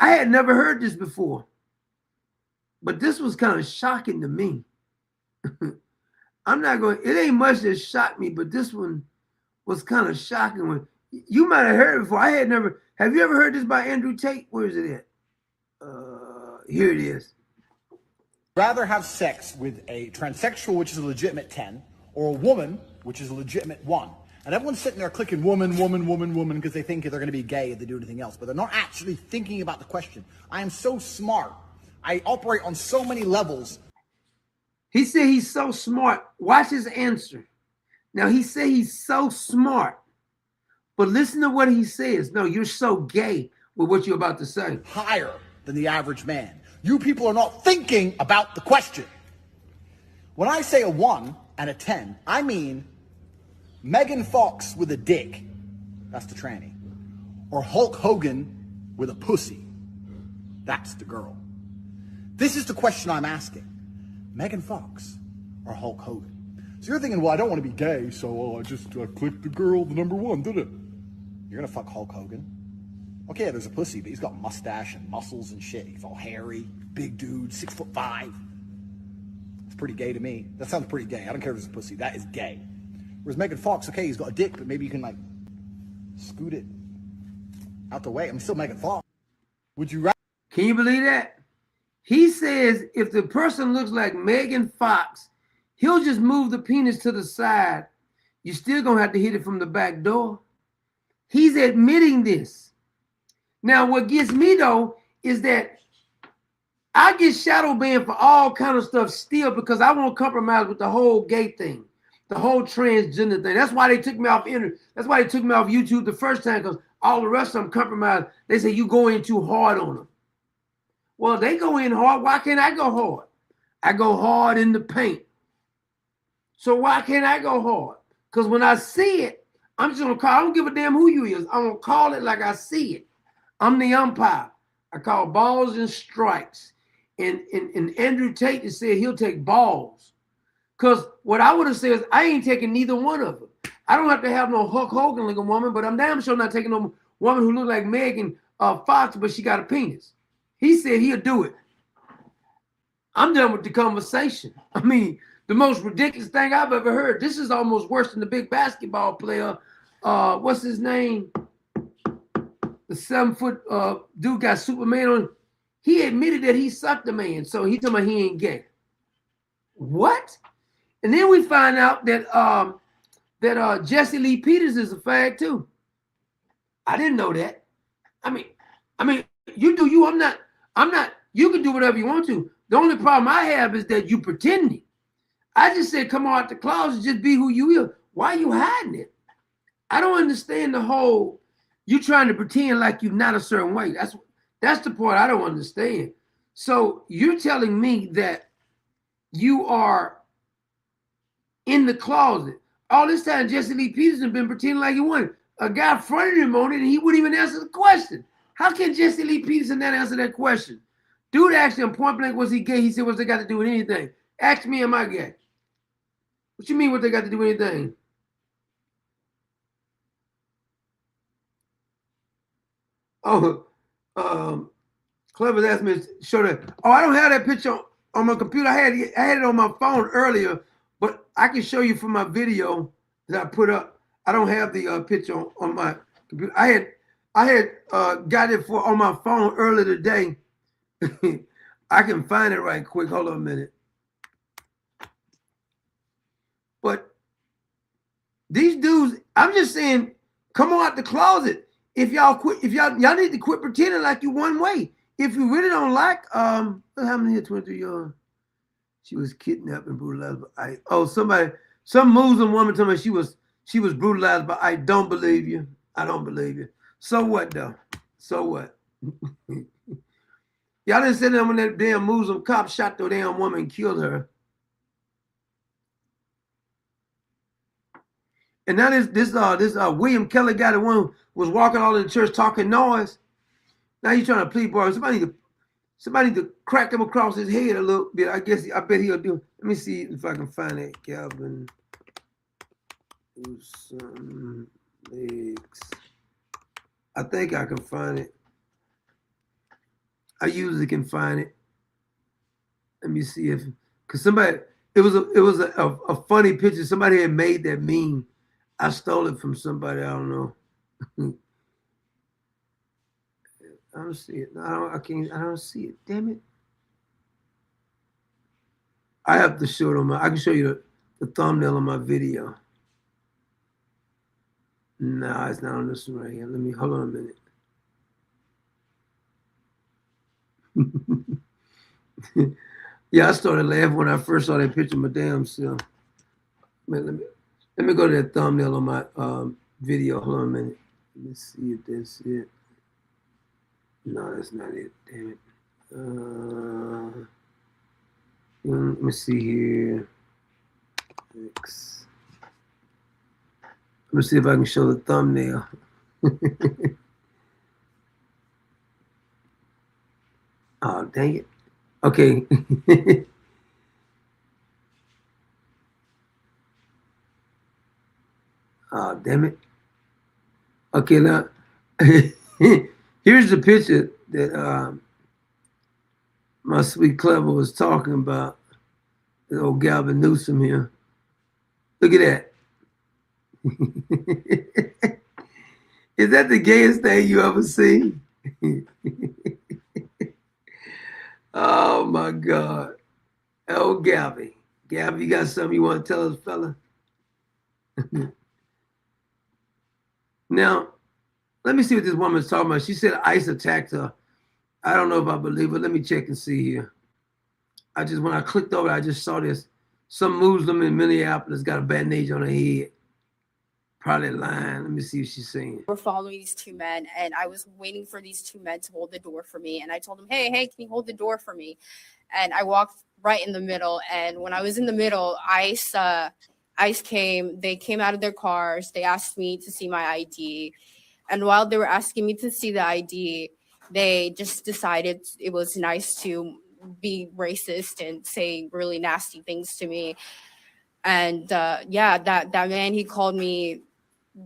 I had never heard this before, but this was kind of shocking to me. I'm not going. It ain't much that shocked me, but this one was kind of shocking. When you might have heard it before. I had never. Have you ever heard this by Andrew Tate? Where is it at? Here it is. Rather have sex with a transsexual, which is a legitimate 10, or a woman, which is a legitimate 1. And everyone's sitting there clicking woman, woman, woman, woman, because they think they're going to be gay if they do anything else. But they're not actually thinking about the question. I am so smart. I operate on so many levels. He said he's so smart. Watch his answer. Now, he said he's so smart. But listen to what he says. No, you're so gay with what you're about to say. Higher than the average man. You people are not thinking about the question. When I say a 1 and a 10, I mean Megan Fox with a dick. That's the tranny. Or Hulk Hogan with a pussy. That's the girl. This is the question I'm asking. Megan Fox or Hulk Hogan? So you're thinking, well, I don't want to be gay, so I just clicked the girl, the number 1, did it? You're going to fuck Hulk Hogan? Okay, yeah, there's a pussy, but he's got mustache and muscles and shit. He's all hairy, big dude, 6'5". It's pretty gay to me. That sounds pretty gay. I don't care if it's a pussy. That is gay. Whereas Megan Fox, okay, he's got a dick, but maybe you can, like, scoot it out the way. I'm still Megan Fox. Would you rather? Can you believe that? He says if the person looks like Megan Fox, he'll just move the penis to the side. You're still going to have to hit it from the back door. He's admitting this. Now, what gets me, though, is that I get shadow banned for all kind of stuff still because I won't compromise with the whole gay thing, the whole transgender thing. That's why they took me off That's why they took me off YouTube the first time, because all the rest of them compromised. They say you go in too hard on them. Well, they go in hard. Why can't I go hard? I go hard in the paint. So why can't I go hard? Because when I see it, I'm just gonna call. I don't give a damn who you is. I'm gonna call it like I see it. I'm the umpire. I call balls and strikes. And Andrew Tate said he'll take balls. Because what I would have said is I ain't taking neither one of them. I don't have to have no Hulk Hogan looking woman, but I'm damn sure not taking no woman who look like Megan Fox, but she got a penis. He said he'll do it. I'm done with the conversation. I mean, the most ridiculous thing I've ever heard. This is almost worse than the big basketball player. What's his name? The 7-foot dude got Superman on. He admitted that he sucked a man, so he told me he ain't gay. What? And then we find out that Jesse Lee Peters is a fag too. I didn't know that. I mean, you do you. I'm not. You can do whatever you want to. The only problem I have is that you pretending. I just said, come out the closet, just be who you are. Why are you hiding it? I don't understand the whole. You trying to pretend like you're not a certain way. That's the part I don't understand. So you're telling me that you are in the closet. All this time, Jesse Lee Peters has been pretending like he wanted. A guy fronted him on it, and he wouldn't even answer the question. How can Jesse Lee Peterson not answer that question? Dude asked him point blank, was he gay? He said, what's they got to do with anything? Ask me, am I gay? What you mean, what they got to do with anything? Oh, Clever's asked me to show that. Oh, I don't have that picture on my computer. I had it on my phone earlier, but I can show you from my video that I put up. I don't have the picture on my computer. I had got it on my phone earlier today. I can find it right quick. Hold on a minute. But these dudes, I'm just saying, come on out the closet. If y'all quit, y'all need to quit pretending like you one way. If you really don't like, how many here 23 years? She was kidnapped and brutalized by ICE. Some Muslim woman told me she was brutalized by ICE. Don't believe you. I don't believe you. So what though? So what? Y'all didn't say that when that damn Muslim cop shot the damn woman and killed her. And now this William Kelly guy, the one who was walking all in the church talking noise. Now he's trying to plead bargain. Somebody need to crack him across his head a little bit. I bet he'll do. Let me see if I can find that. Calvin Legs. I think I can find it. I usually can find it. Let me see if, cause it was a funny picture. Somebody had made that meme. I stole it from somebody. I don't know. I don't see it. I don't see it. Damn it. I have to show it I can show you the thumbnail of my video. No, it's not on this one right here. Hold on a minute. Yeah, I started laughing when I first saw that picture of my damn self. Let me go to that thumbnail on my video. Hold on a minute. Let me see if that's it. No, that's not it. Damn it. Let me see here. X. Let me see if I can show the thumbnail. Oh, dang it. Okay. Oh, damn it. Okay, now, here's the picture that my sweet Clever was talking about. The old Gavin Newsom here. Look at that. Is that the gayest thing you ever seen? Oh my God. Oh, Gabby. Gabby, you got something you want to tell us, fella? Now, let me see what this woman's talking about. She said ICE attacked her. I don't know if I believe it. Let me check and see here. When I clicked over, I just saw this. Some Muslim in Minneapolis got a bandage on her head. Probably lying. Let me see what she's saying. We're following these two men, and I was waiting for these two men to hold the door for me. And I told them, hey, can you hold the door for me? And I walked right in the middle. And when I was in the middle, ICE came. They came out of their cars. They asked me to see my ID. And while they were asking me to see the ID, they just decided it was nice to be racist and say really nasty things to me. And yeah, that man, he called me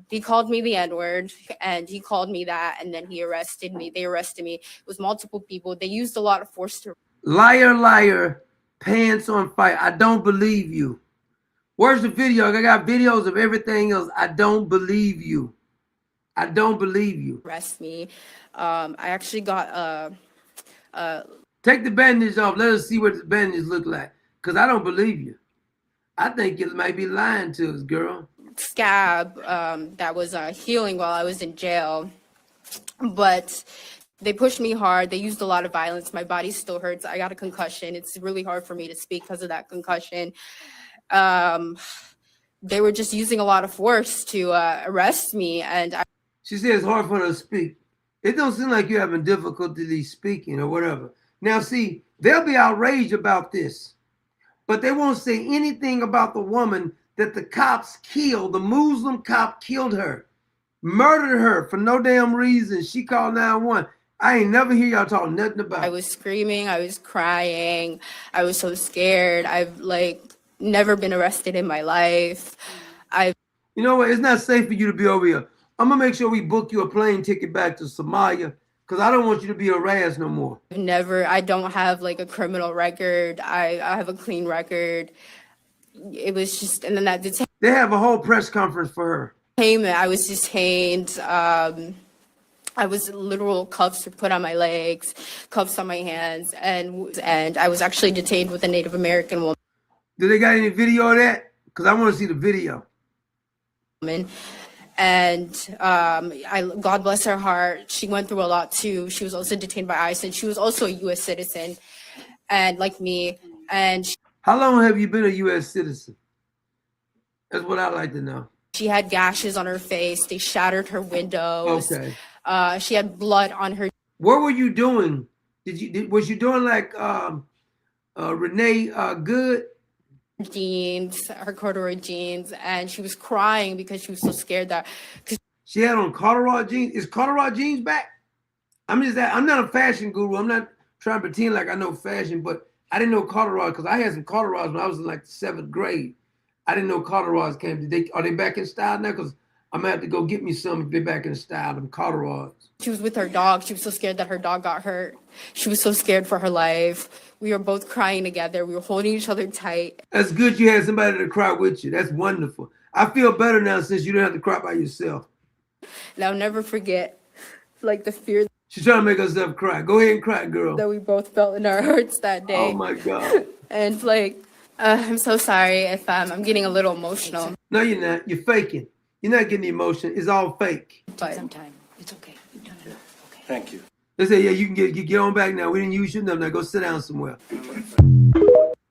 the N-word, and he called me that, and then he arrested me. They arrested me. It was multiple people. They used a lot of force to. Liar, liar, pants on fire. I don't believe you. Where's the video? I got videos of everything else. I don't believe you. I don't believe you. Arrest me. I actually got take the bandage off. Let us see what the bandage look like. Because I don't believe you. I think you might be lying to us, girl. Scab that was healing while I was in jail. But they pushed me hard. They used a lot of violence. My body still hurts. I got a concussion. It's really hard for me to speak because of that concussion. They were just using a lot of force to arrest me. And she says it's hard for her to speak. It don't seem like you're having difficulty speaking or whatever. Now, see, they'll be outraged about this, but they won't say anything about the woman that the cops killed. The Muslim cop killed her, murdered her for no damn reason. She called 911. I ain't never hear y'all talk nothing about it. I was screaming. I was crying. I was so scared. I've never been arrested in my life. You know what? It's not safe for you to be over here. I'm gonna make sure we book you a plane ticket back to Somalia because I don't want you to be harassed no more. I don't have a criminal record. I have a clean record. It was just, and then that detainment. They have a whole press conference for her. I was detained. I was literal cuffs were put on my legs, cuffs on my hands, and I was actually detained with a Native American woman. Do they got any video of that? Because I want to see the video. And God bless her heart, she went through a lot too. She was also detained by ICE, and she was also a U.S. citizen, and like me. And how long have you been a U.S. citizen? That's what I'd like to know. She had gashes on her face. They shattered her windows. Okay. She had blood on her. What were you doing? Was you doing like Renee Good? Jeans, her corduroy jeans, and she was crying because she was so scared that she had on corduroy jeans. Is corduroy jeans back? I'm not a fashion guru. I'm not trying to pretend like I know fashion, but I didn't know corduroy because I had some corduroys when I was in like the 7th grade. I didn't know corduroys came. Are they back in style now? Because I'm gonna have to go get me some if they're back in style. Them corduroys. She was with her dog. She was so scared that her dog got hurt. She was so scared for her life. We were both crying together. We were holding each other tight. That's good you had somebody to cry with you. That's wonderful. I feel better now since you don't have to cry by yourself. And I'll never forget, the fear. She's trying to make herself cry. Go ahead and cry, girl. That we both felt in our hearts that day. Oh, my God. And, I'm so sorry if I'm getting a little emotional. No, you're not. You're faking. You're not getting the emotion. It's all fake. But sometime. It's okay. You've done enough. Okay. Thank you. They say, yeah, you can get on back now. We didn't use your number. Now go sit down somewhere.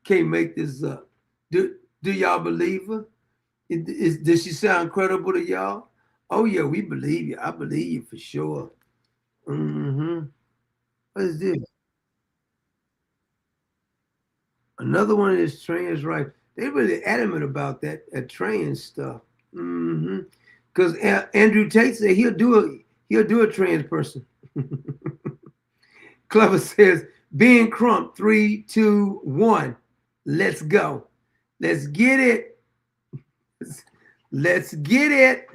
Can't make this up. Do y'all believe her? Does she sound credible to y'all? Oh, yeah, we believe you. I believe you for sure. Mm-hmm. What is this? Another one is trans rights. They're really adamant about that trans stuff. Mm-hmm. Because Andrew Tate said he'll do a trans person. Clever says, being Crump, 3, 2, 1. Let's go. Let's get it. Let's get it.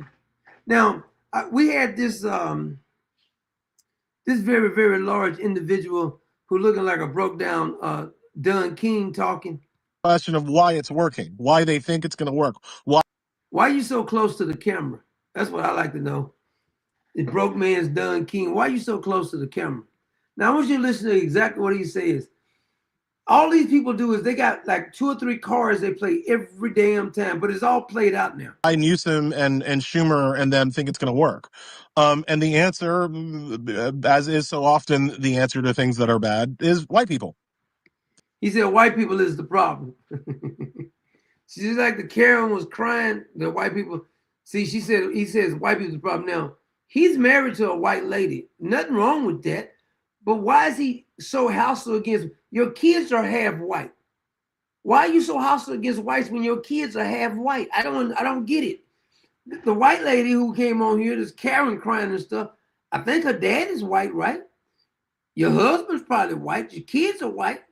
Now, we had this this very, very large individual who looking like a broke down Don King talking. Question of why it's working, why they think it's going to work. Why are you so close to the camera? That's what I like to know. The broke man's Don King. Why are you so close to the camera? Now, I want you to listen to exactly what he says. All these people do is they got like 2 or 3 cards they play every damn time, but it's all played out now. Newsom and Schumer and them think it's going to work. And the answer, as is so often the answer to things that are bad, is white people. He said white people is the problem. She's like the Karen was crying, the white people. See, he says white people's the problem. Now, he's married to a white lady. Nothing wrong with that. But why is he so hostile against your kids are half white? Why are you so hostile against whites when your kids are half white? I don't get it. The white lady who came on here, this Karen crying and stuff, I think her dad is white, right? Your husband's probably white. Your kids are white.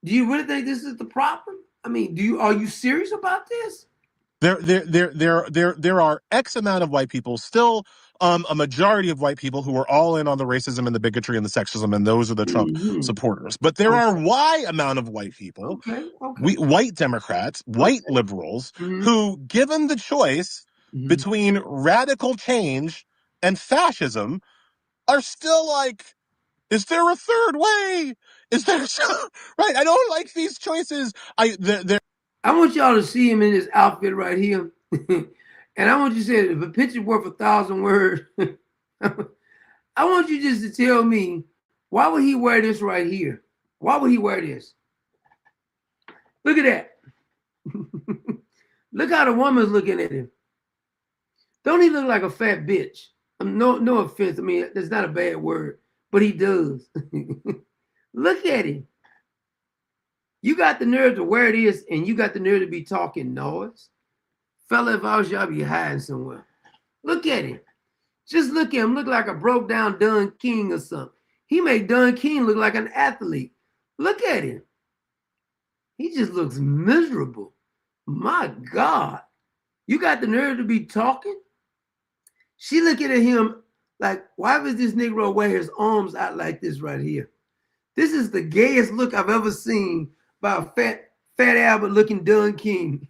Do you really think this is the problem? I mean, are you serious about this? There are X amount of white people, still a majority of white people who are all in on the racism and the bigotry and the sexism, and those are the Trump supporters. But there are Y amount of white people, white Democrats, white liberals, who, given the choice between radical change and fascism, are still like, is there a third way? Is there right? I don't like these choices. I want y'all to see him in this outfit right here. And I want you to say, if a picture worth 1,000 words, I want you just to tell me, why would he wear this right here? Why would he wear this? Look at that. Look how the woman's looking at him. Don't he look like a fat bitch? No offense. I mean, that's not a bad word, but he does. Look at him. You got the nerve to wear this, and you got the nerve to be talking noise. Fella, if I was you, I'd be hiding somewhere. Look at him. Just look at him. Look like a broke down Don King or something. He made Don King look like an athlete. Look at him. He just looks miserable. My God. You got the nerve to be talking? She looking at him like, why does this Negro wear his arms out like this right here? This is the gayest look I've ever seen by a fat Albert looking Don King.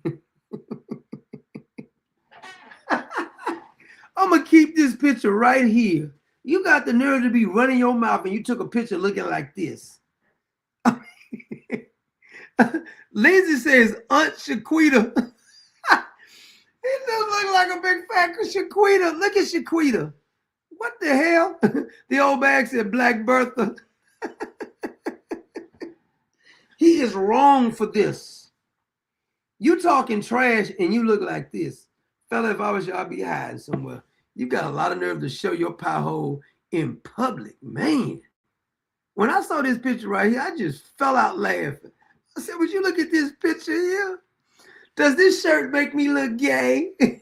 I'm going to keep this picture right here. You got the nerve to be running your mouth and you took a picture looking like this. Lindsay says, Aunt Shaquita. It does look like a big fat Shaquita. Look at Shaquita. What the hell? The old bag said Black Bertha. He is wrong for this. You talking trash and you look like this. Fella, if I was you, I'd be hiding somewhere. You got a lot of nerve to show your pie hole in public, man. When I saw this picture right here, I just fell out laughing. I said, would you look at this picture here? Does this shirt make me look gay? Does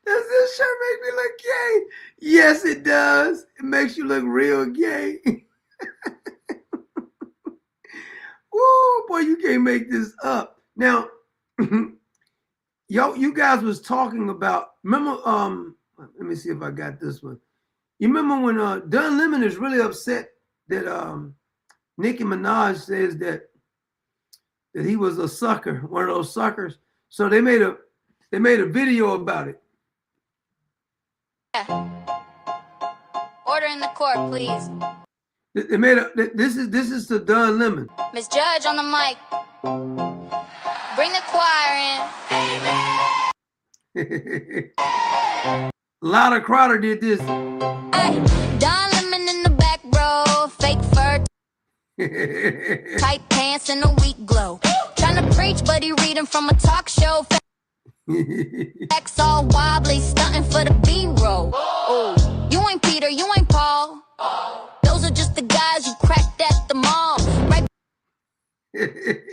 this shirt make me look gay? Yes, it does. It makes you look real gay. Woo, boy, you can't make this up. Now, you guys was talking about, remember, let me see if I got this one. You remember when Don Lemon is really upset that Nicki Minaj says that he was a sucker, one of those suckers. So they made a video about it. Order in the court, please. They made this is to Don Lemon. Miss Judge on the mic. Bring the choir in. Lotta Crowder did this. Hey, Don Lemon in the back row, fake fur. Tight pants and a weak glow. Trying to preach, but he reading from a talk show. Facts all wobbly, stunting for the B-roll. Oh, you ain't Peter, you ain't Paul. Those are just the guys you cracked at the mall. Right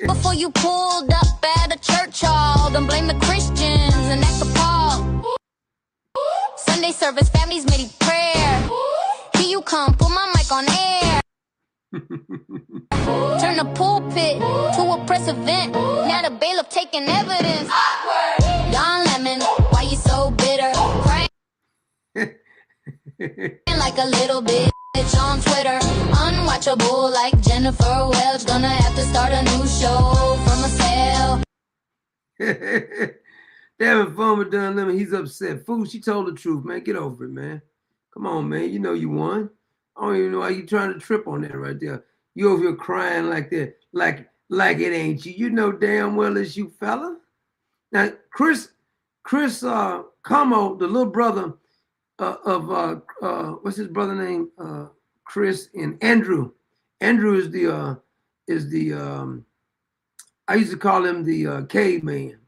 before you pulled up at a church hall. Don't blame the Christians and act appalled. Sunday service, families made prayer. Here you come, put my mic on air. Turn the pulpit to a press event. Now the bailiff taking evidence. Awkward. Don Lemon, why you so bitter? Crying like a little bitch on Twitter. Unwatchable like Jennifer Welch. Gonna have to start a new show from a cell. They're having fun with Don Lemon. He's upset. Fool, she told the truth, man. Get over it, man. Come on, man. You know you won. I don't even know why you trying to trip on that right there. You over here crying like that, like it ain't you. You know damn well it's you, fella. Now, Chris Como, the little brother of what's his brother name? Chris and Andrew. Andrew is the I used to call him the caveman.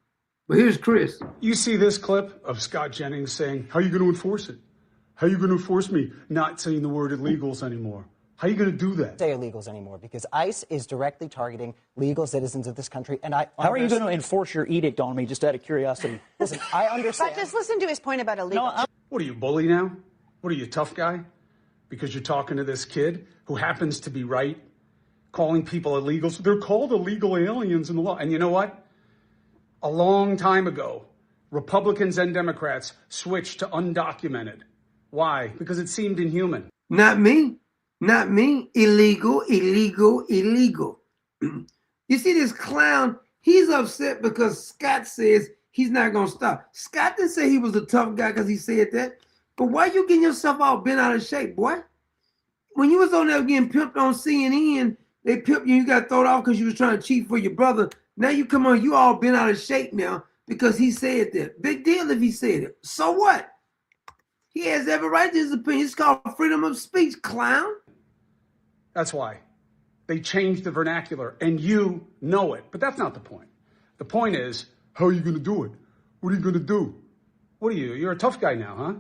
But here's Chris. You see this clip of Scott Jennings saying, how are you going to enforce it? How are you going to enforce me not saying the word illegals anymore? How are you going to do that? Say illegals anymore because ICE is directly targeting legal citizens of this country. And How are you going to enforce your edict on me, just out of curiosity? Listen, I understand. But just listen to his point about illegal. What are you, bully now? What are you, tough guy? Because you're talking to this kid who happens to be right, calling people illegals. They're called illegal aliens in the law. And you know what? A long time ago, Republicans and Democrats switched to undocumented. Why? Because it seemed inhuman. Not me. Not me. Illegal, illegal, illegal. You see this clown? He's upset because Scott says he's not going to stop. Scott didn't say he was a tough guy because he said that. But why you getting yourself all bent out of shape, boy? When you was on there getting pimped on CNN, they pimped you, you got thrown off because you was trying to cheat for your brother. Now you come on, you all bent out of shape now because he said that. Big deal if he said it. So what? He has every right to his opinion. It's called freedom of speech, clown. That's why. They changed the vernacular, and you know it. But that's not the point. The point is, how are you going to do it? What are you going to do? What are you? You're a tough guy now, huh?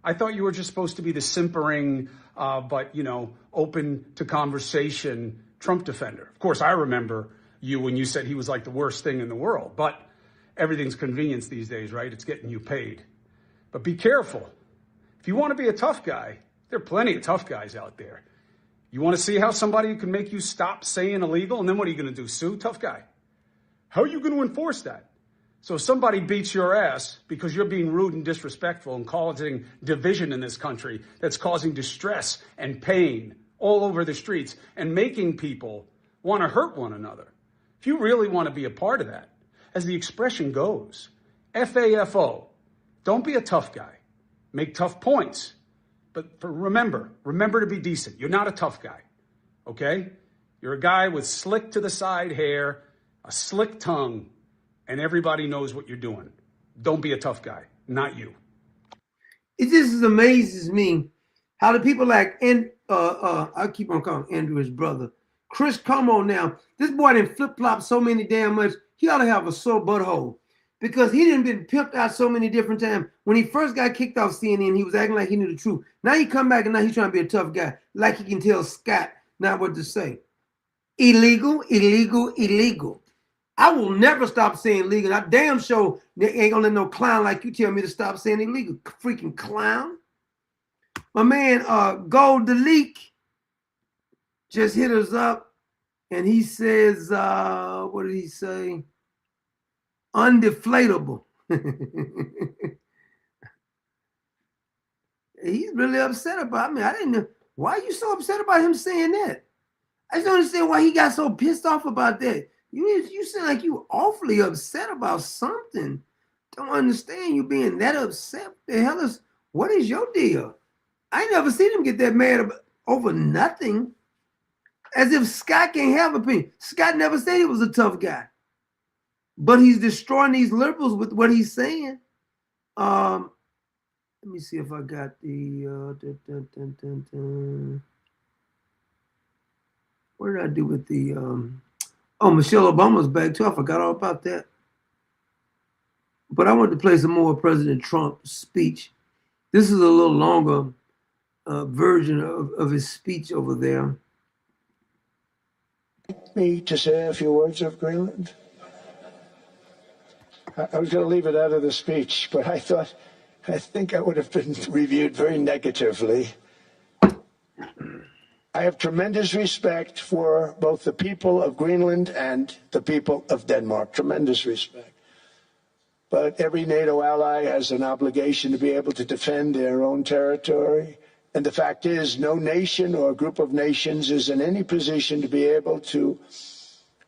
I thought you were just supposed to be the simpering, but, you know, open to conversation Trump defender. Of course, I remember you when you said he was like the worst thing in the world. But everything's convenience these days, right? It's getting you paid. But be careful. If you want to be a tough guy, there are plenty of tough guys out there. You want to see how somebody can make you stop saying illegal? And then what are you going to do? Sue? Tough guy. How are you going to enforce that? So if somebody beats your ass because you're being rude and disrespectful and causing division in this country that's causing distress and pain all over the streets and making people want to hurt one another. If you really want to be a part of that, as the expression goes, FAFO, don't be a tough guy. Make tough points. But remember to be decent. You're not a tough guy, okay? You're a guy with slick to the side hair, a slick tongue, and everybody knows what you're doing. Don't be a tough guy. Not you. It just amazes me how the people like, and I keep on calling Andrew his brother, Chris, come on now. This boy didn't flip-flop so many damn much. He ought to have a sore butthole. Because he didn't been pimped out so many different times. When he first got kicked off CNN, he was acting like he knew the truth. Now he come back and now he's trying to be a tough guy. Like he can tell Scott not what to say. Illegal, illegal, illegal. I will never stop saying legal. I damn sure they ain't gonna let no clown like you tell me to stop saying illegal. Freaking clown. My man, Gold the Leak just hit us up and he says, what did he say? Undeflatable. He's really upset about me. I didn't know. Why are you so upset about him saying that? I just don't understand why he got so pissed off about that. You seem like you awfully upset about something. Don't understand you being that upset. The hell is, what is your deal? I ain't never seen him get that mad over nothing. As if Scott can't have opinion. Scott never said he was a tough guy. But he's destroying these liberals with what he's saying. Let me see if I got the what did I do with the Michelle Obama's back too. I forgot all about that. But I wanted to play some more President Trump's speech. This is a little longer version of his speech over there. Me to say a few words of Greenland. I was going to leave it out of the speech, but I think I would have been reviewed very negatively. I have tremendous respect for both the people of Greenland and the people of Denmark, tremendous respect. But every NATO ally has an obligation to be able to defend their own territory. And the fact is, no nation or group of nations is in any position to be able to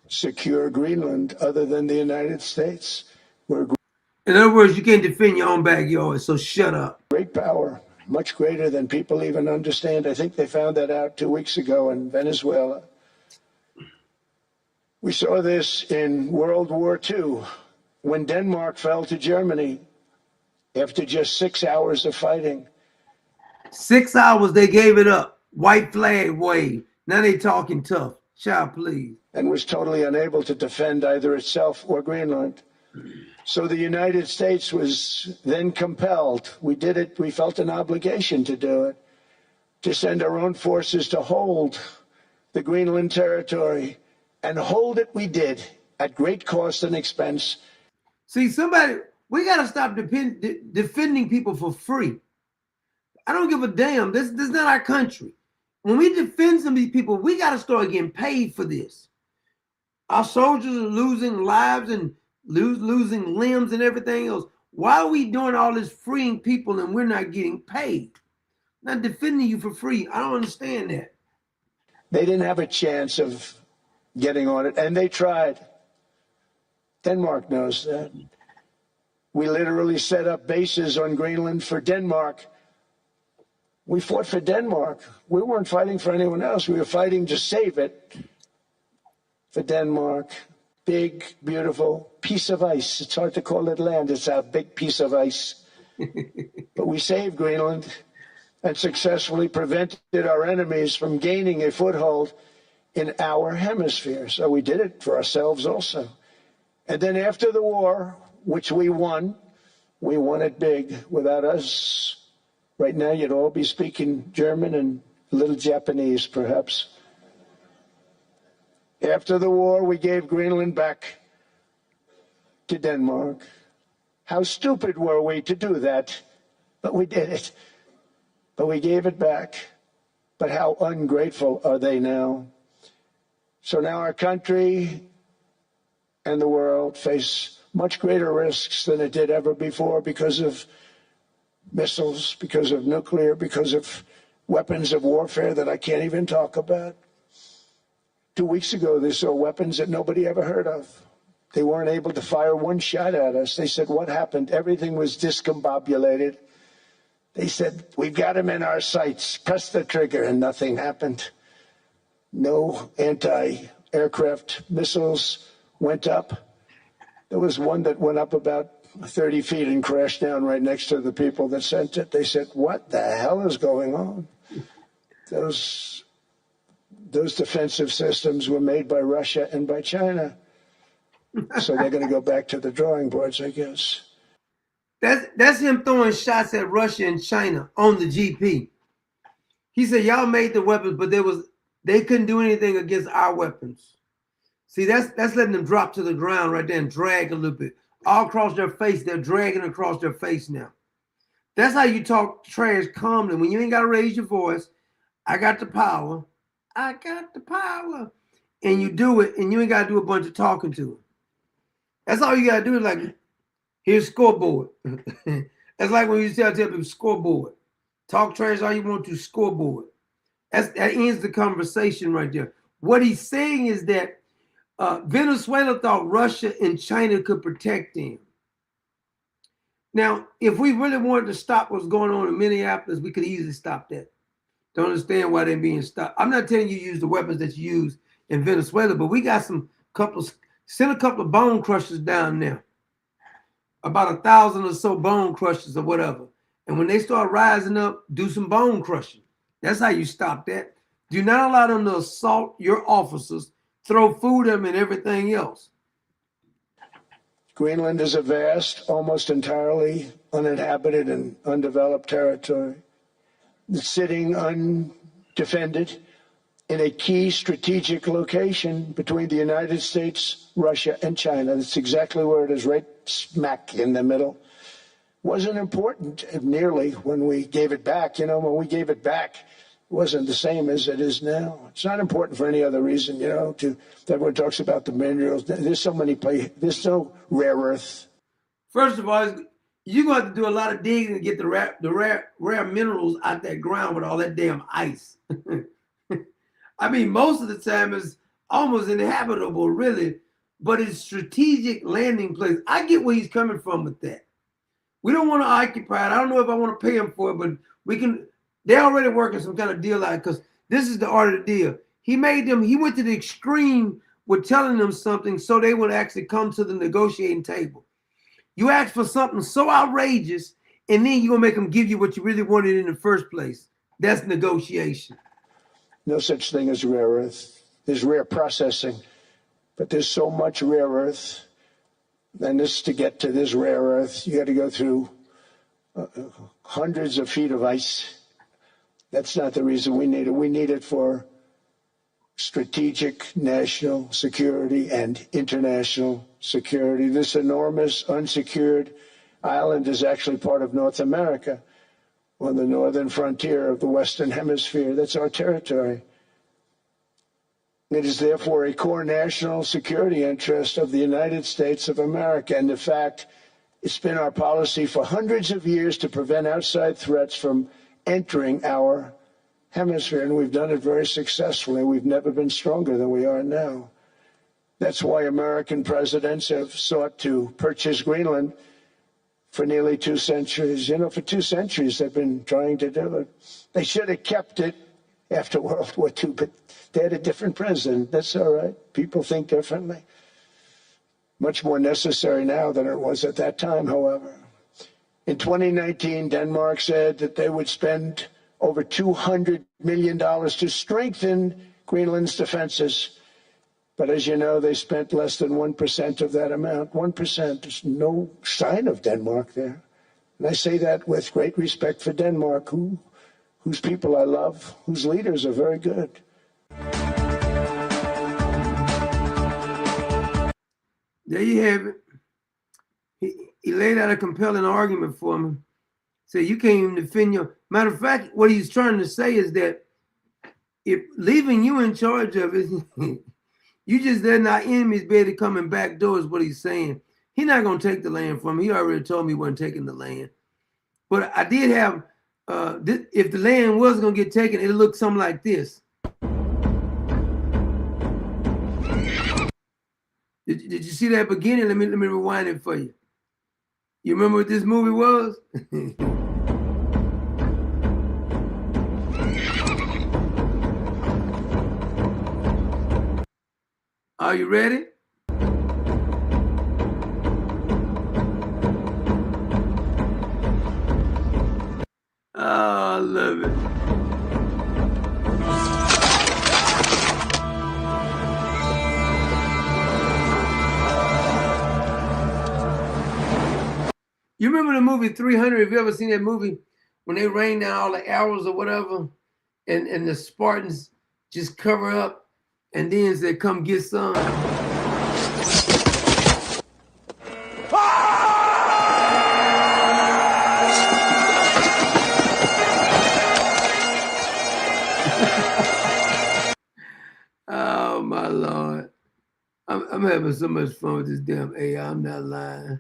secure Greenland other than the United States. In other words, you can't defend your own backyard, so shut up. Great power, much greater than people even understand. I think they found that out 2 weeks ago in Venezuela. We saw this in World War II, when Denmark fell to Germany after just 6 hours of fighting. 6 hours, they gave it up. White flag wave. Now they talking tough. Child, please. And was totally unable to defend either itself or Greenland. So the United States was then compelled. We did it. We felt an obligation to do it. to send our own forces to hold the Greenland territory, and hold it we did at great cost and expense. See, we got to stop defending people for free. I don't give a damn. This is not our country. When we defend some of these people, we got to start getting paid for this. Our soldiers are losing lives and losing limbs and everything else. Why are we doing all this freeing people and we're not getting paid? Not defending you for free. I don't understand that. They didn't have a chance of getting on it, and they tried. Denmark knows that. We literally set up bases on Greenland for Denmark. We fought for Denmark. We weren't fighting for anyone else. We were fighting to save it for Denmark. Big, beautiful piece of ice. It's hard to call it land. It's a big piece of ice. But we saved Greenland and successfully prevented our enemies from gaining a foothold in our hemisphere. So we did it for ourselves also. And then after the war, which we won it big. Without us, right now you'd all be speaking German and a little Japanese, perhaps. After the war, we gave Greenland back to Denmark. How stupid were we to do that? But we did it. But we gave it back. But how ungrateful are they now? So now our country and the world face much greater risks than it did ever before because of missiles, because of nuclear, because of weapons of warfare that I can't even talk about. 2 weeks ago, they saw weapons that nobody ever heard of. They weren't able to fire one shot at us. They said, what happened? Everything was discombobulated. They said, we've got them in our sights. Press the trigger, and nothing happened. No anti-aircraft missiles went up. There was one that went up about 30 feet and crashed down right next to the people that sent it. They said, what the hell is going on? Those defensive systems were made by Russia and by China. So they're going to go back to the drawing boards, I guess. That's him throwing shots at Russia and China on the GP. He said, y'all made the weapons, but they couldn't do anything against our weapons. See, that's letting them drop to the ground right there and drag a little bit. All across their face, they're dragging across their face now. That's how you talk trash calmly. When you ain't got to raise your voice, I got the power. I got the power. And you do it, and you ain't got to do a bunch of talking to it. That's all you got to do is like, here's scoreboard. That's like when you tell people scoreboard. Talk trash all you want to, scoreboard. That ends the conversation right there. What he's saying is that Venezuela thought Russia and China could protect them. Now, if we really wanted to stop what's going on in Minneapolis, we could easily stop that. Don't understand why they're being stopped. I'm not telling you use the weapons that you use in Venezuela, but we got send a couple of bone crushers down there. About 1,000 or so bone crushers or whatever. And when they start rising up, do some bone crushing. That's how you stop that. Do not allow them to assault your officers, throw food at them and everything else. Greenland is a vast, almost entirely uninhabited and undeveloped territory. It's sitting undefended in a key strategic location between the United States, Russia, and China. That's exactly where it is, right smack in the middle. Wasn't important nearly when we gave it back. You know, when we gave it back, it wasn't the same as it is now. It's not important for any other reason, you know, everyone talks about the minerals. There's so many places, there's no rare earth. First of all, you're going to have to do a lot of digging to get the rare minerals out that ground with all that damn ice. I mean, most of the time it's almost inhabitable, really, but it's strategic landing place. I get where he's coming from with that. We don't want to occupy it. I don't know if I want to pay him for it, but we can. They're already working some kind of deal out because this is the art of the deal. He went to the extreme with telling them something so they would actually come to the negotiating table. You ask for something so outrageous, and then you're going to make them give you what you really wanted in the first place. That's negotiation. No such thing as rare earth. There's rare processing, but there's so much rare earth. And to get to this rare earth, you got to go through hundreds of feet of ice That's not the reason we need it. We need it for strategic national security and international security. This enormous unsecured island is actually part of North America, on the northern frontier of the Western Hemisphere. That's our territory. It is therefore a core national security interest of the United States of America. And in fact, it's been our policy for hundreds of years to prevent outside threats from entering our hemisphere, and we've done it very successfully. We've never been stronger than we are now. That's why American presidents have sought to purchase Greenland for nearly 2 centuries. You know, for 2 centuries they've been trying to do it. They should have kept it after World War II, but they had a different president. That's all right. People think differently. Much more necessary now than it was at that time, however. In 2019, Denmark said that they would spend over $200 million to strengthen Greenland's defenses. But as you know, they spent less than 1% of that amount. 1%. There's no sign of Denmark there. And I say that with great respect for Denmark, whose people I love, whose leaders are very good. There you have it. He laid out a compelling argument for me. So you can't even defend your. Matter of fact, what he's trying to say is that if leaving you in charge of it, you just letting our enemies be able to come in back doors, what he's saying. He's not going to take the land from me. He already told me he wasn't taking the land. But I did have, if the land was going to get taken, it looked something like this. Did you see that beginning? Let me rewind it for you. You remember what this movie was? Are you ready? Oh, I love it. You remember the movie 300? Have you ever seen that movie when they rain down all the arrows or whatever, and the Spartans just cover up, and then they come get some? Oh my Lord. I'm having so much fun with this damn AI. I'm not lying.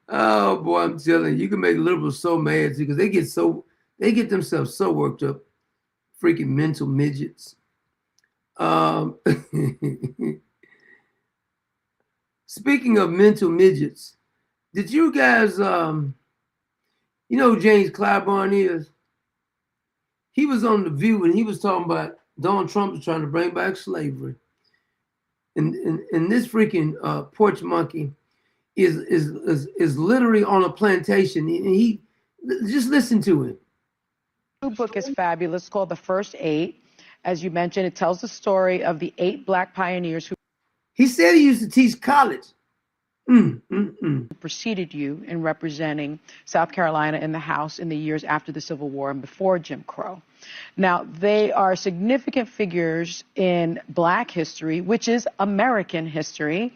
Oh boy, I'm telling you, you can make liberals so mad because they get themselves so worked up. Freaking mental midgets. Speaking of mental midgets, did you guys you know who James Clyburn is? He was on The View and he was talking about Donald Trump is trying to bring back slavery. And this freaking porch monkey is literally on a plantation. And he just listen to him. The book is fabulous, called The First Eight. As you mentioned, it tells the story of the 8 Black pioneers who he said he used to teach college. Preceded you in representing South Carolina in the House in the years after the Civil War and before Jim Crow. Now, they are significant figures in Black history, which is American history,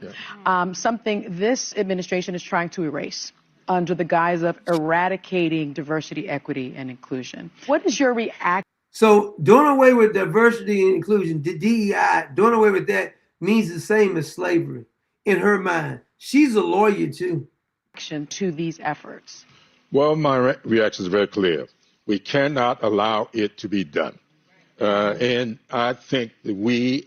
something this administration is trying to erase under the guise of eradicating diversity, equity, and inclusion. What is your reaction? So doing away with diversity and inclusion, the DEI, doing away with that means the same as slavery in her mind. She's a lawyer too. To these efforts? Well, my reaction is very clear. We cannot allow it to be done. And I think that we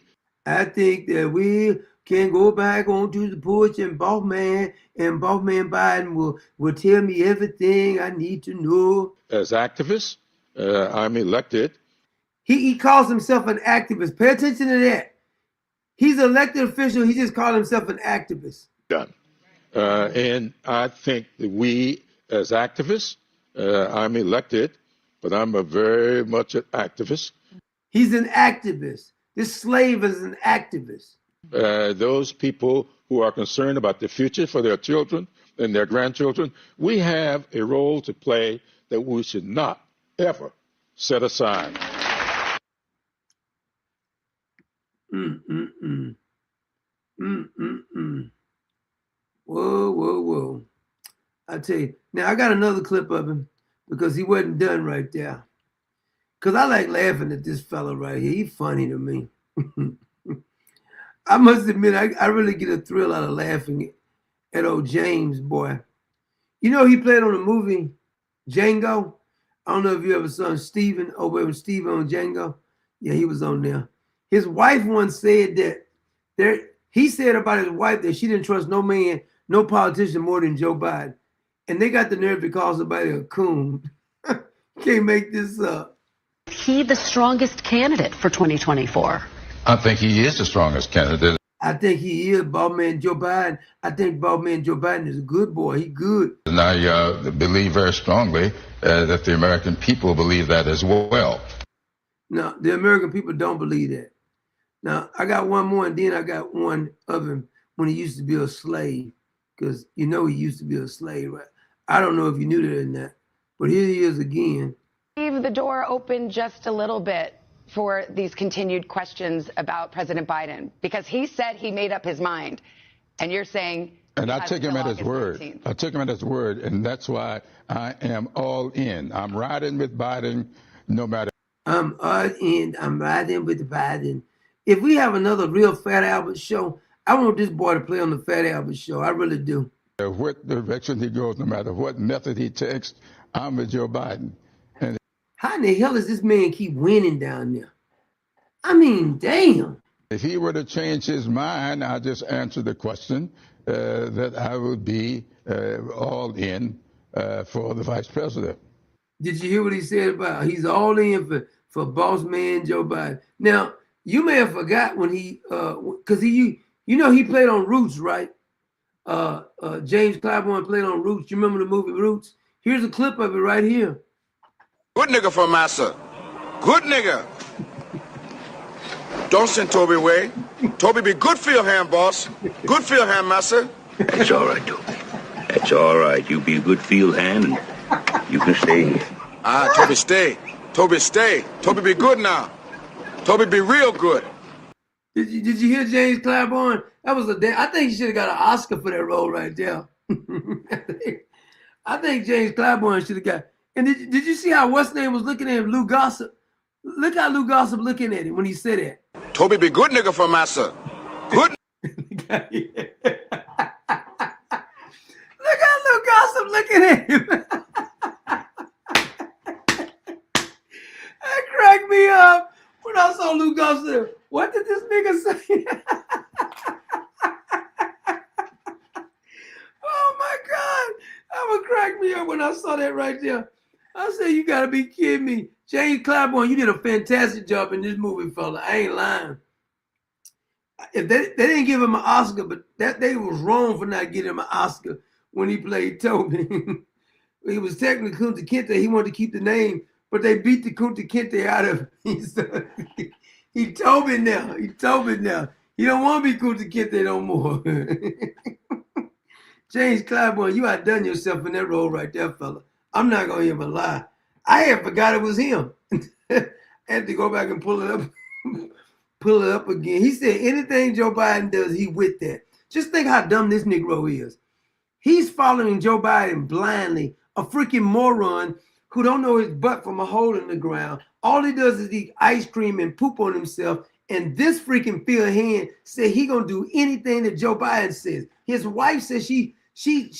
can go back onto the porch and boss man Biden will tell me everything I need to know. As activists, I'm elected. He calls himself an activist. Pay attention to that. He's an elected official. He just called himself an activist. Done. And I think that we, as activists, I'm elected, but I'm very much an activist. He's an activist. This slave is an activist. Those people who are concerned about the future for their children, and their grandchildren, we have a role to play that we should not ever set aside. Whoa, whoa, whoa. I tell you. Now, I got another clip of him because he wasn't done right there. Because I like laughing at this fella right here. He's funny to me. I must admit, I really get a thrill out of laughing at old James, boy. You know, he played on the movie Django. I don't know if you ever saw Steven over with Steven on Django. Yeah, he was on there. His wife once said that he said about his wife that she didn't trust no man, no politician more than Joe Biden. And they got the nerve to call somebody a coon. Can't make this up. He the strongest candidate for 2024? I think he is the strongest candidate. I think he is, bald man Joe Biden. I think bald man Joe Biden is a good boy. He good. And I believe very strongly that the American people believe that as well. No, the American people don't believe that. Now, I got one more, and then I got one of him when he used to be a slave, because you know he used to be a slave, right? I don't know if you knew that or not, but here he is again. Leave the door open just a little bit for these continued questions about President Biden, because he said he made up his mind, and you're saying... And I took him at his word. 19th. I took him at his word, and that's why I am all in. I'm riding with Biden no matter... I'm all in. I'm riding with Biden. If we have another real Fat Albert show, I want this boy to play on the Fat Albert show. I really do. What direction he goes, no matter what method he takes, I'm with Joe Biden. And how in the hell does this man keep winning down there? I mean, damn. If he were to change his mind, I'll just answer the question that I would be all in for the vice president. Did you hear what he said about he's all in for boss man Joe Biden? Now, you may have forgot when he, because he played on Roots, right? James Clyburn played on Roots. You remember the movie Roots? Here's a clip of it right here. Good nigga for massa. Good nigga. Don't send Toby away. Toby be good field hand, boss. Good field hand, massa. That's all right, Toby. That's all right. You be a good field hand and you can stay here. Toby stay. Toby stay. Toby be good now. Toby be real good. Did you hear James Clyburn? That was I think he should have got an Oscar for that role right there. I think James Clyburn should have got. And did you see how what's name was looking at him, Lou Gossett? Look how Lou Gossett looking at him when he said that. Toby be good nigga for massa. Good. Look how Lou Gossett looking at him. That cracked me up when I saw Lou Gossett. What did this nigga say? Oh my God. That would crack me up when I saw that right there. I said, you gotta be kidding me. James Clyburn, you did a fantastic job in this movie, fella. I ain't lying. If they didn't give him an Oscar, but they was wrong for not getting him an Oscar when he played Toby. He was technically Kunta Kinte. He wanted to keep the name, but they beat the Kunta Kinte out of him. He Toby now. He Toby now. He don't want to be Kunta Kinte no more. James Clyburn, you outdone yourself in that role right there, fella. I'm not going to even lie. I had forgot it was him. I had to go back and pull it up. Pull it up again. He said anything Joe Biden does, he with that. Just think how dumb this Negro is. He's following Joe Biden blindly, a freaking moron who don't know his butt from a hole in the ground. All he does is eat ice cream and poop on himself. And this freaking field hand said he gonna do anything that Joe Biden says. His wife says she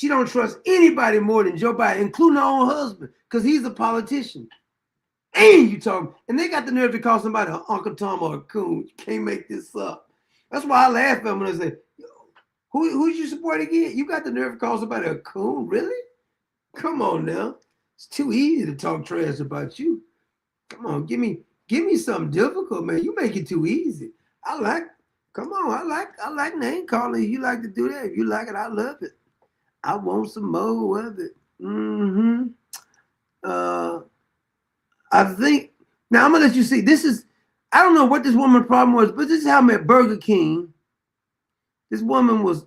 don't trust anybody more than Joe Biden, including her own husband, because he's a politician. And you talking, and they got the nerve to call somebody an Uncle Tom or a coon. You can't make this up. That's why I laugh at them when I say, who's you support again? You got the nerve to call somebody a coon? Really? Come on now. It's too easy to talk trash about you. Come on, give me something difficult, man. You make it too easy. Come on, I like name calling. You like to do that. If you like it, I love it. I want some more of it. I think, now I'm gonna let you see, I don't know what this woman's problem was, but this is how I'm at Burger King. This woman was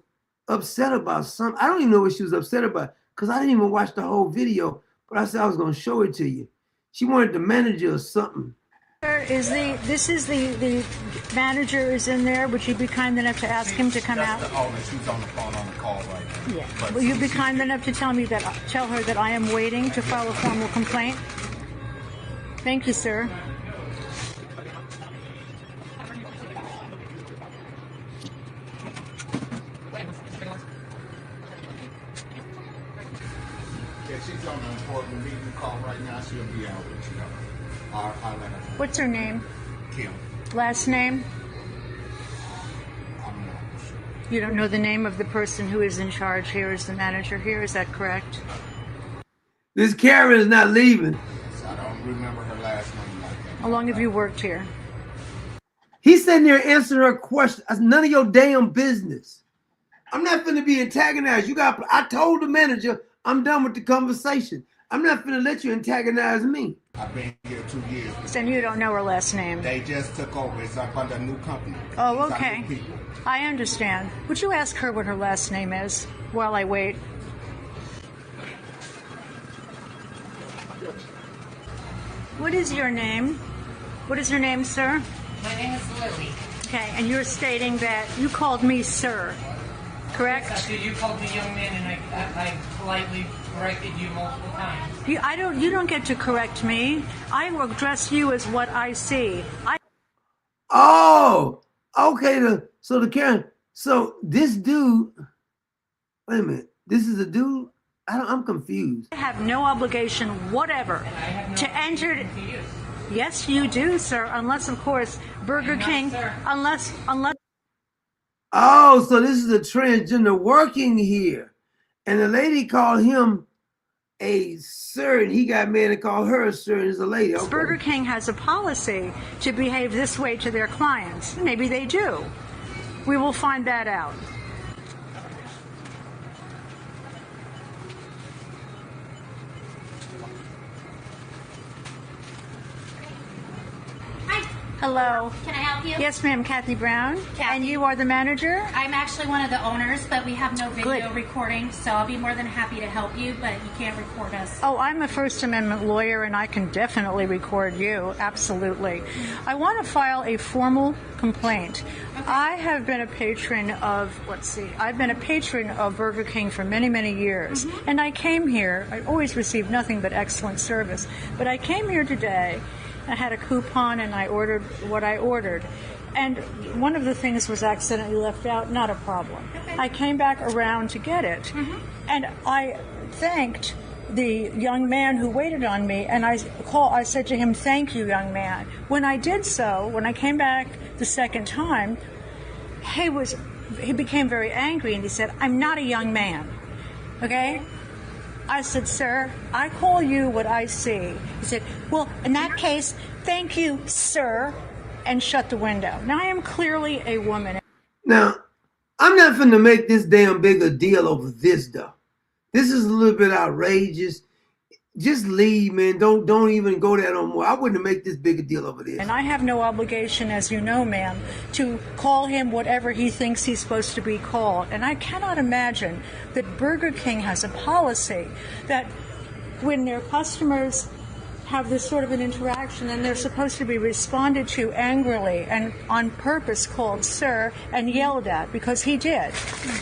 upset about something. I don't even know what she was upset about because I didn't even watch the whole video, but I said I was going to show it to you. She wanted the manager or something. This is the manager is in there. Would you be kind enough to ask him to come out? She's on the phone on the call right now. Yeah. Will you be kind enough to tell her that I am waiting to file a formal complaint? Thank you, sir. Yeah, she's on the important meeting call right now. She'll be out with you. I'll let her know. What's her name? Kim. Last name? I'm not sure. You don't know the name of the person who is in charge here, is the manager here, is that correct? This Karen is not leaving. I don't remember her last name like that. How long have you worked here? He's sitting there answering her question. That's none of your damn business. I'm not finna be antagonized. I told the manager I'm done with the conversation. I'm not finna let you antagonize me. I've been here 2 years. And you don't know her last name? They just took over. It's up under a new company. Oh, okay. I understand. Would you ask her what her last name is while I wait? What is your name? What is your name, sir? My name is Lily. Okay, and you're stating that you called me sir, correct? Yes, you called me young man, and I politely corrected you multiple times. You don't get to correct me. I will address you as what I see. Oh, okay. So this dude. Wait a minute. This is a dude. I'm confused. I have no obligation whatever to enter. Yes, you do, sir. Unless, of course, Burger King. Unless. Oh, so this is a transgender working here, and the lady called him a sir, and he got mad and called her a sir, and is a lady. Okay. Burger King has a policy to behave this way to their clients. Maybe they do. We will find that out. Hello. Can I help you? Yes, ma'am, Kathy Brown. Kathy. And you are the manager? I'm actually one of the owners, but we have no video recording, so I'll be more than happy to help you, but you can't record us. Oh, I'm a First Amendment lawyer, and I can definitely record you. Absolutely. I want to file a formal complaint. Okay. I have been a patron of, I've been a patron of Burger King for many, many years. Mm-hmm. And I came here, I always received nothing but excellent service. But I came here today, I had a coupon, and I ordered what I ordered. And one of the things was accidentally left out, not a problem. Okay. I came back around to get it. Mm-hmm. And I thanked the young man who waited on me, and I said to him, "Thank you, young man." When I did so, when I came back the second time, he became very angry, and he said, "I'm not a young man." Okay? I said, "Sir, I call you what I see." He said, "Well, in that case, thank you, sir," and shut the window. Now, I am clearly a woman. Now, I'm not finna make this damn big a deal over this, though. This is a little bit outrageous. Just leave, man. Don't even go there no more. I wouldn't make this big a deal over this. And I have no obligation, as you know, ma'am, to call him whatever he thinks he's supposed to be called. And I cannot imagine that Burger King has a policy that when their customers have this sort of an interaction and they're supposed to be responded to angrily and on purpose called sir and yelled at because he did.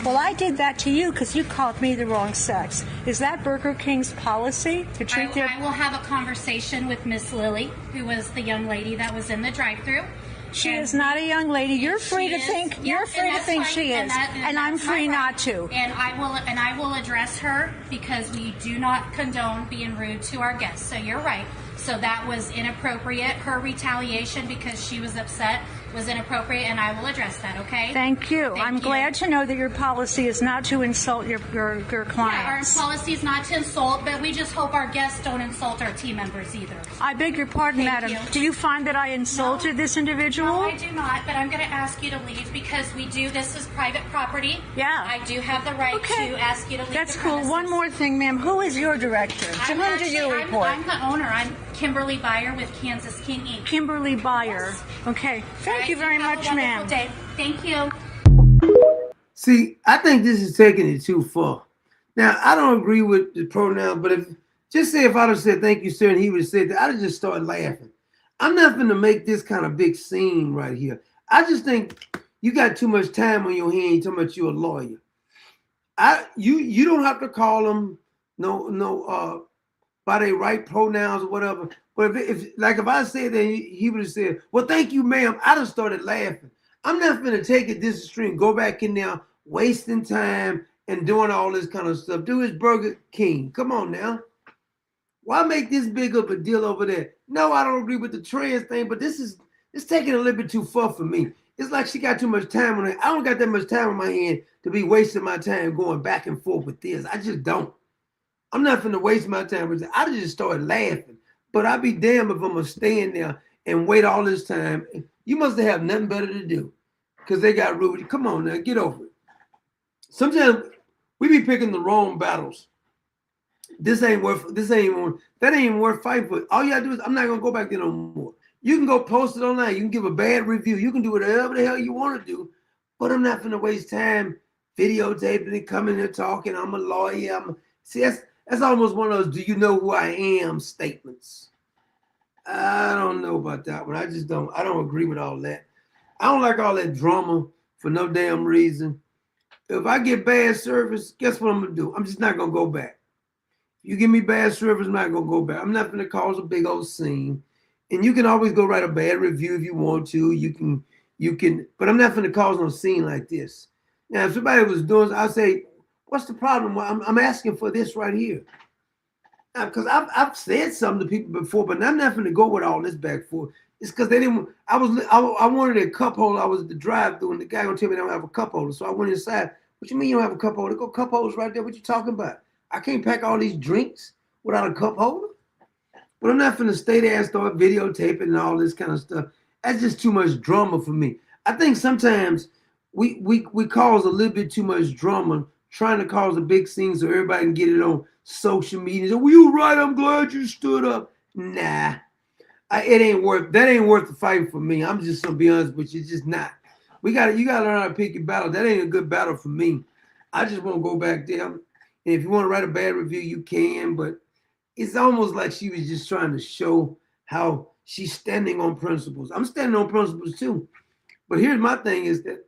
Well, I did that to you because you called me the wrong sex. Is that Burger King's policy to treat their... I will have a conversation with Miss Lily, who was the young lady that was in the drive-thru. She is not a young lady. You're free to think. You're free to think she is, and I'm free not to. And I will address her because we do not condone being rude to our guests. So you're right. So that was inappropriate. Her retaliation because she was upset was inappropriate, and I will address that. Okay. Thank you. I'm glad to know that your policy is not to insult your clients. Yeah, our policy is not to insult, but we just hope our guests don't insult our team members either. I beg your pardon, madam. Do you find that I insulted this individual? No, I do not, but I'm going to ask you to leave because this is private property. Yeah. I do have the right to ask you to leave. That's cool. One more thing, ma'am. Who is your director? To whom do you report? I'm the owner. I'm Kimberly Byer with Kansas King Inc. Kimberly Byer. Okay. Thank you very much, ma'am. Thank you. See, I think this is taking it too far. Now, I don't agree with the pronoun, but just say if I'd have said thank you, sir, and he would have said that, I'd have just started laughing. I'm not going to make this kind of big scene right here. I just think you got too much time on your hands talking about you're a lawyer. You don't have to call them by their right pronouns or whatever. But if I said that, he would have said, well, thank you, ma'am, I'd have started laughing. I'm not going to take it this extreme, go back in there, wasting time and doing all this kind of stuff. Do his Burger King. Come on now. Why make this big of a deal over there? No, I don't agree with the trans thing, but it's taking a little bit too far for me. It's like she got too much time on it. I don't got that much time on my hand to be wasting my time going back and forth with this. I just don't. I'm not finna waste my time with it. I just started laughing. But I'd be damned if I'm gonna stay in there and wait all this time. You must have nothing better to do because they got rude. Come on now, get over it. Sometimes we be picking the wrong battles. That ain't worth fighting for. All you gotta do is, I'm not gonna go back there no more. You can go post it online. You can give a bad review. You can do whatever the hell you want to do. But I'm not gonna waste time videotaping and coming here talking. I'm a lawyer. See, that's almost one of those "do you know who I am" statements. I don't know about that one. I don't agree with all that. I don't like all that drama for no damn reason. If I get bad service, guess what I'm gonna do? I'm just not gonna go back. You give me bad service, I'm not gonna go back. I'm not gonna cause a big old scene. And you can always go write a bad review if you want to. You can, but I'm not gonna cause no scene like this. Now, if somebody was doing, I say, what's the problem? Well, I'm asking for this right here. Because I've said something to people before, but I'm not gonna go with all this back for. It's because they didn't. I wanted a cup holder. I was at the drive-thru, and the guy gonna tell me I don't have a cup holder. So I went inside. What you mean you don't have a cup holder? Go cup holders right there. What you talking about? I can't pack all these drinks without a cup holder. But I'm not finna stay there and start videotaping and all this kind of stuff. That's just too much drama for me. I think sometimes we cause a little bit too much drama, trying to cause a big scene so everybody can get it on social media. So, well, you right, I'm glad you stood up. Nah. That ain't worth the fight for me. I'm just gonna be honest with you, it's just not. You gotta learn how to pick your battle. That ain't a good battle for me. I just want to go back there. And if you want to write a bad review, you can, but it's almost like she was just trying to show how she's standing on principles. I'm standing on principles too. But here's my thing is that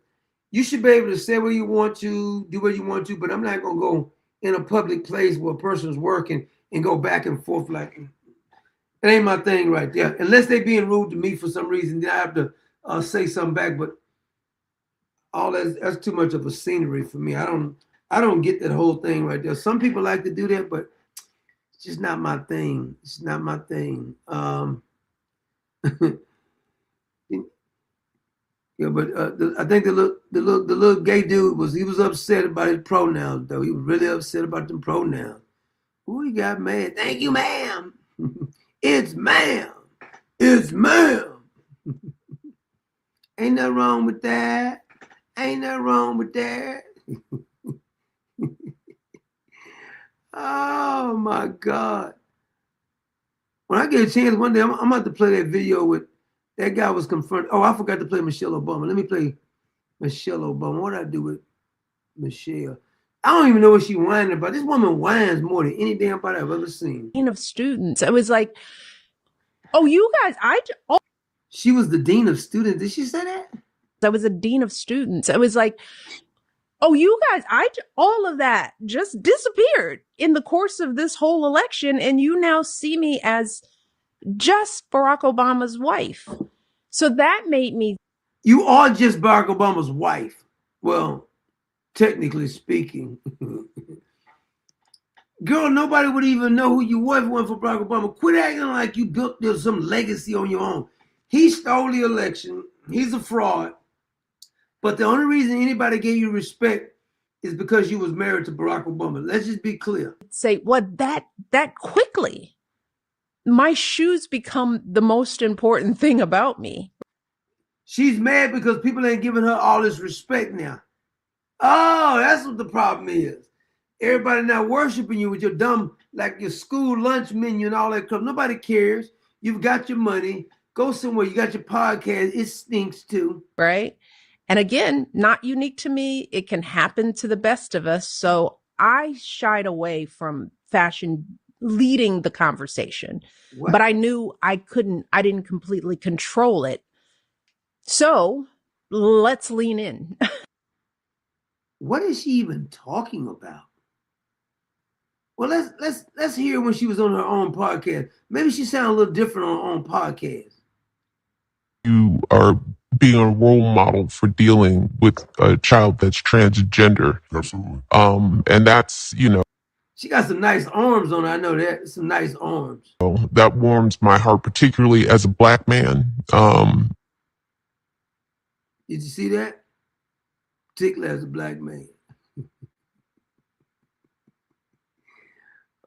you should be able to say what you want to, do what you want to, but I'm not gonna go in a public place where a person's working and go back and forth like it ain't my thing right there. Unless they being rude to me for some reason, then I have to say something back. But all that's too much of a scenery for me. I don't get that whole thing right there. Some people like to do that, but it's just not my thing. It's not my thing. Yeah, but I think the little gay dude was upset about his pronouns though. He was really upset about them pronouns. Ooh, he got mad. Thank you, ma'am. It's ma'am. It's ma'am. Ain't nothing wrong with that. Ain't nothing wrong with that. Oh my God. When I get a chance one day, I'm about to play that video with that guy was confronted. Oh, I forgot to play Michelle Obama. Let me play Michelle Obama. What did I do with Michelle? I don't even know what she whining about. This woman whines more than any damn body I've ever seen. Dean of students. I was like, oh, you guys, She was the dean of students. Did she say that? I was a dean of students. I was like, oh, you guys, all of that just disappeared in the course of this whole election. And you now see me as just Barack Obama's wife. So that made me. You are just Barack Obama's wife. Well, technically speaking. Girl, nobody would even know who you were if it wasn't for Barack Obama. Quit acting like you built some legacy on your own. He stole the election. He's a fraud. But the only reason anybody gave you respect is because you was married to Barack Obama. Let's just be clear. Say, what, that quickly? My shoes become the most important thing about me. She's mad because people ain't giving her all this respect now. Oh, that's what the problem is. Everybody now worshiping you with your dumb, like your school lunch menu and all that stuff. Nobody cares. You've got your money. Go somewhere. You got your podcast. It stinks too. Right? And again, not unique to me. It can happen to the best of us. So I shied away from fashion leading the conversation, but I knew I didn't completely control it. So let's lean in. What is she even talking about? Well, let's hear when she was on her own podcast. Maybe she sounded a little different on her own podcast. You are being a role model for dealing with a child that's transgender. Absolutely. And that's, She got some nice arms on her. I know that. Some nice arms. that warms my heart, particularly as a Black man. Did you see that? Particularly as a Black man.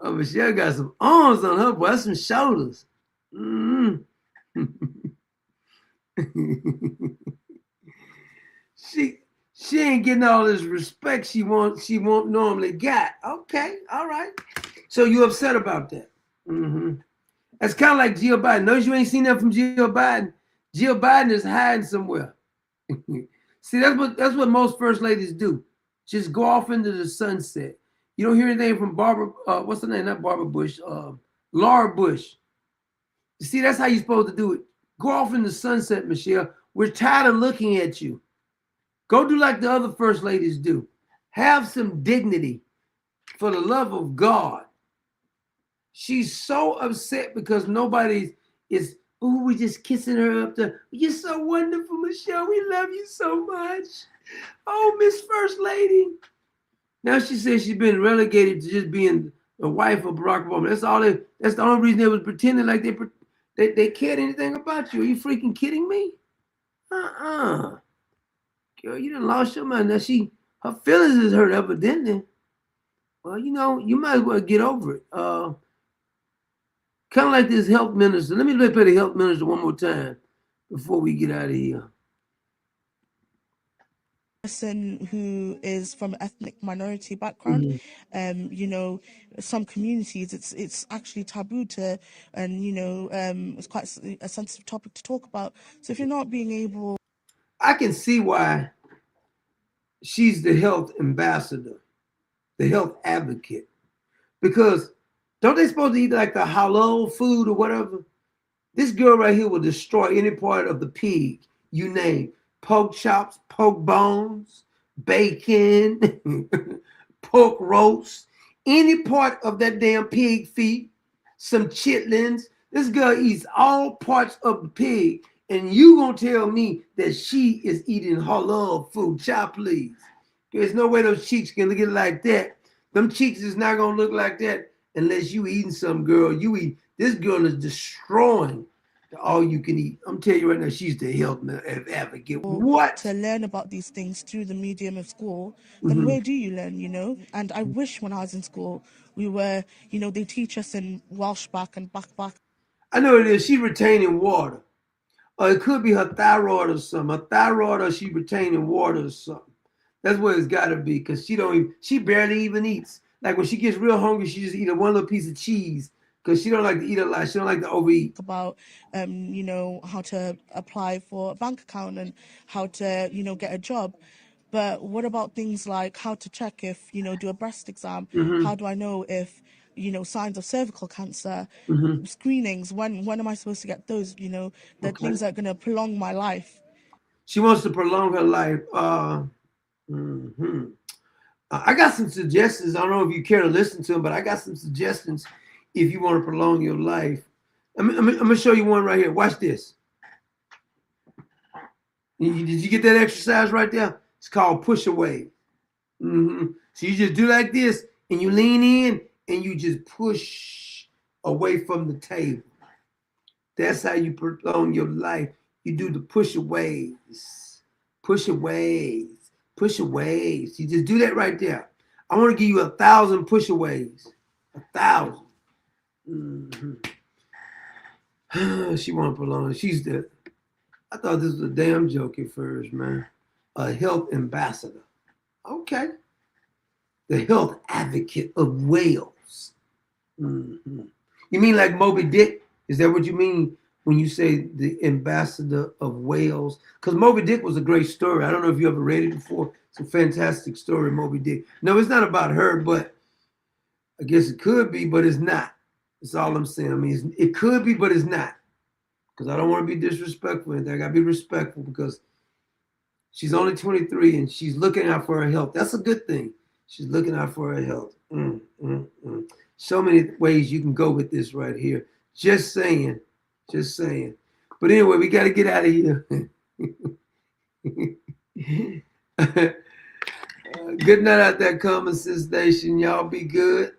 Oh, Michelle got some arms on her, boy. Some shoulders. Mm-hmm. she ain't getting all this respect she won't normally get. Okay, all right. So you upset about that? Mm-hmm. That's kind of like Jill Biden. Notice you ain't seen that from Jill Biden. Jill Biden is hiding somewhere. See, that's what most first ladies do. Just go off into the sunset. You don't hear anything from Barbara. What's her name? Not Barbara Bush. Laura Bush. You see, that's how you're supposed to do it. Go off in the sunset, Michelle. We're tired of looking at you. Go do like the other first ladies do. Have some dignity for the love of God. She's so upset because nobody is, oh, we're just kissing her up there. You're so wonderful, Michelle. We love you so much. Oh, Miss First Lady. Now she says she's been relegated to just being the wife of Barack Obama. That's the only reason they was pretending like they cared anything about you. Are you freaking kidding me? Girl, you done lost your mind. Now her feelings is hurt evidently. Well, you might as well get over it. Kind of like this health minister. Let me play the health minister one more time before we get out of here. Person who is from ethnic minority background, some communities it's actually taboo to, and it's quite a sensitive topic to talk about. So if you're not being able, I can see why she's the health ambassador, the health advocate, because don't they supposed to eat like the halal food or whatever? This girl right here will destroy any part of the pig you name. Pork chops, pork bones, bacon, pork roast, any part of that damn pig feet, some chitlins. This girl eats all parts of the pig, and you gonna tell me that she is eating halal food? Child, please. There's no way those cheeks can look like that. Them cheeks is not gonna look like that unless you eating some, girl. This girl is destroying all you can eat. I'm telling you right now, she's the health advocate. What? To learn about these things through the medium of school, then where do you learn, And I wish when I was in school, we were, they teach us in Welsh back and back. I know it is. She's retaining water. Or it could be her thyroid or something. Her thyroid or she retaining water or something. That's what it's got to be, because she barely even eats. Like when she gets real hungry, she just eat one little piece of cheese, because she don't like to eat a lot. She don't like to overeat. About, how to apply for a bank account and how to, get a job. But what about things like how to check if, do a breast exam? Mm-hmm. How do I know if, signs of cervical cancer, screenings? When am I supposed to get those? The things that are going to prolong my life. She wants to prolong her life. I got some suggestions. I don't know if you care to listen to them, but I got some suggestions if you want to prolong your life. I'm going to show you one right here. Watch this. Did you get that exercise right there? It's called push away. So you just do like this, and you lean in, and you just push away from the table. That's how you prolong your life. You do the push aways, push aways, push aways. You just do that right there. I want to give you 1,000 push aways. 1,000. She want to prolong it. I thought this was a damn joke at first, man. A health ambassador. Okay. The health advocate of Wales. You mean like Moby Dick? Is that what you mean? when you say the ambassador of Wales, because Moby Dick was a great story. I don't know if you ever read it before. It's a fantastic story, Moby Dick. No, it's not about her, but I guess it could be, but it's not. That's all I'm saying. I mean, it could be, but it's not. Because I don't want to be disrespectful. I got to be respectful because she's only 23 and she's looking out for her health. That's a good thing. She's looking out for her health. So many ways you can go with this right here. Just saying. Just saying. But anyway, we got to get out of here. Good night out there, Common Sense Nation. Y'all be good.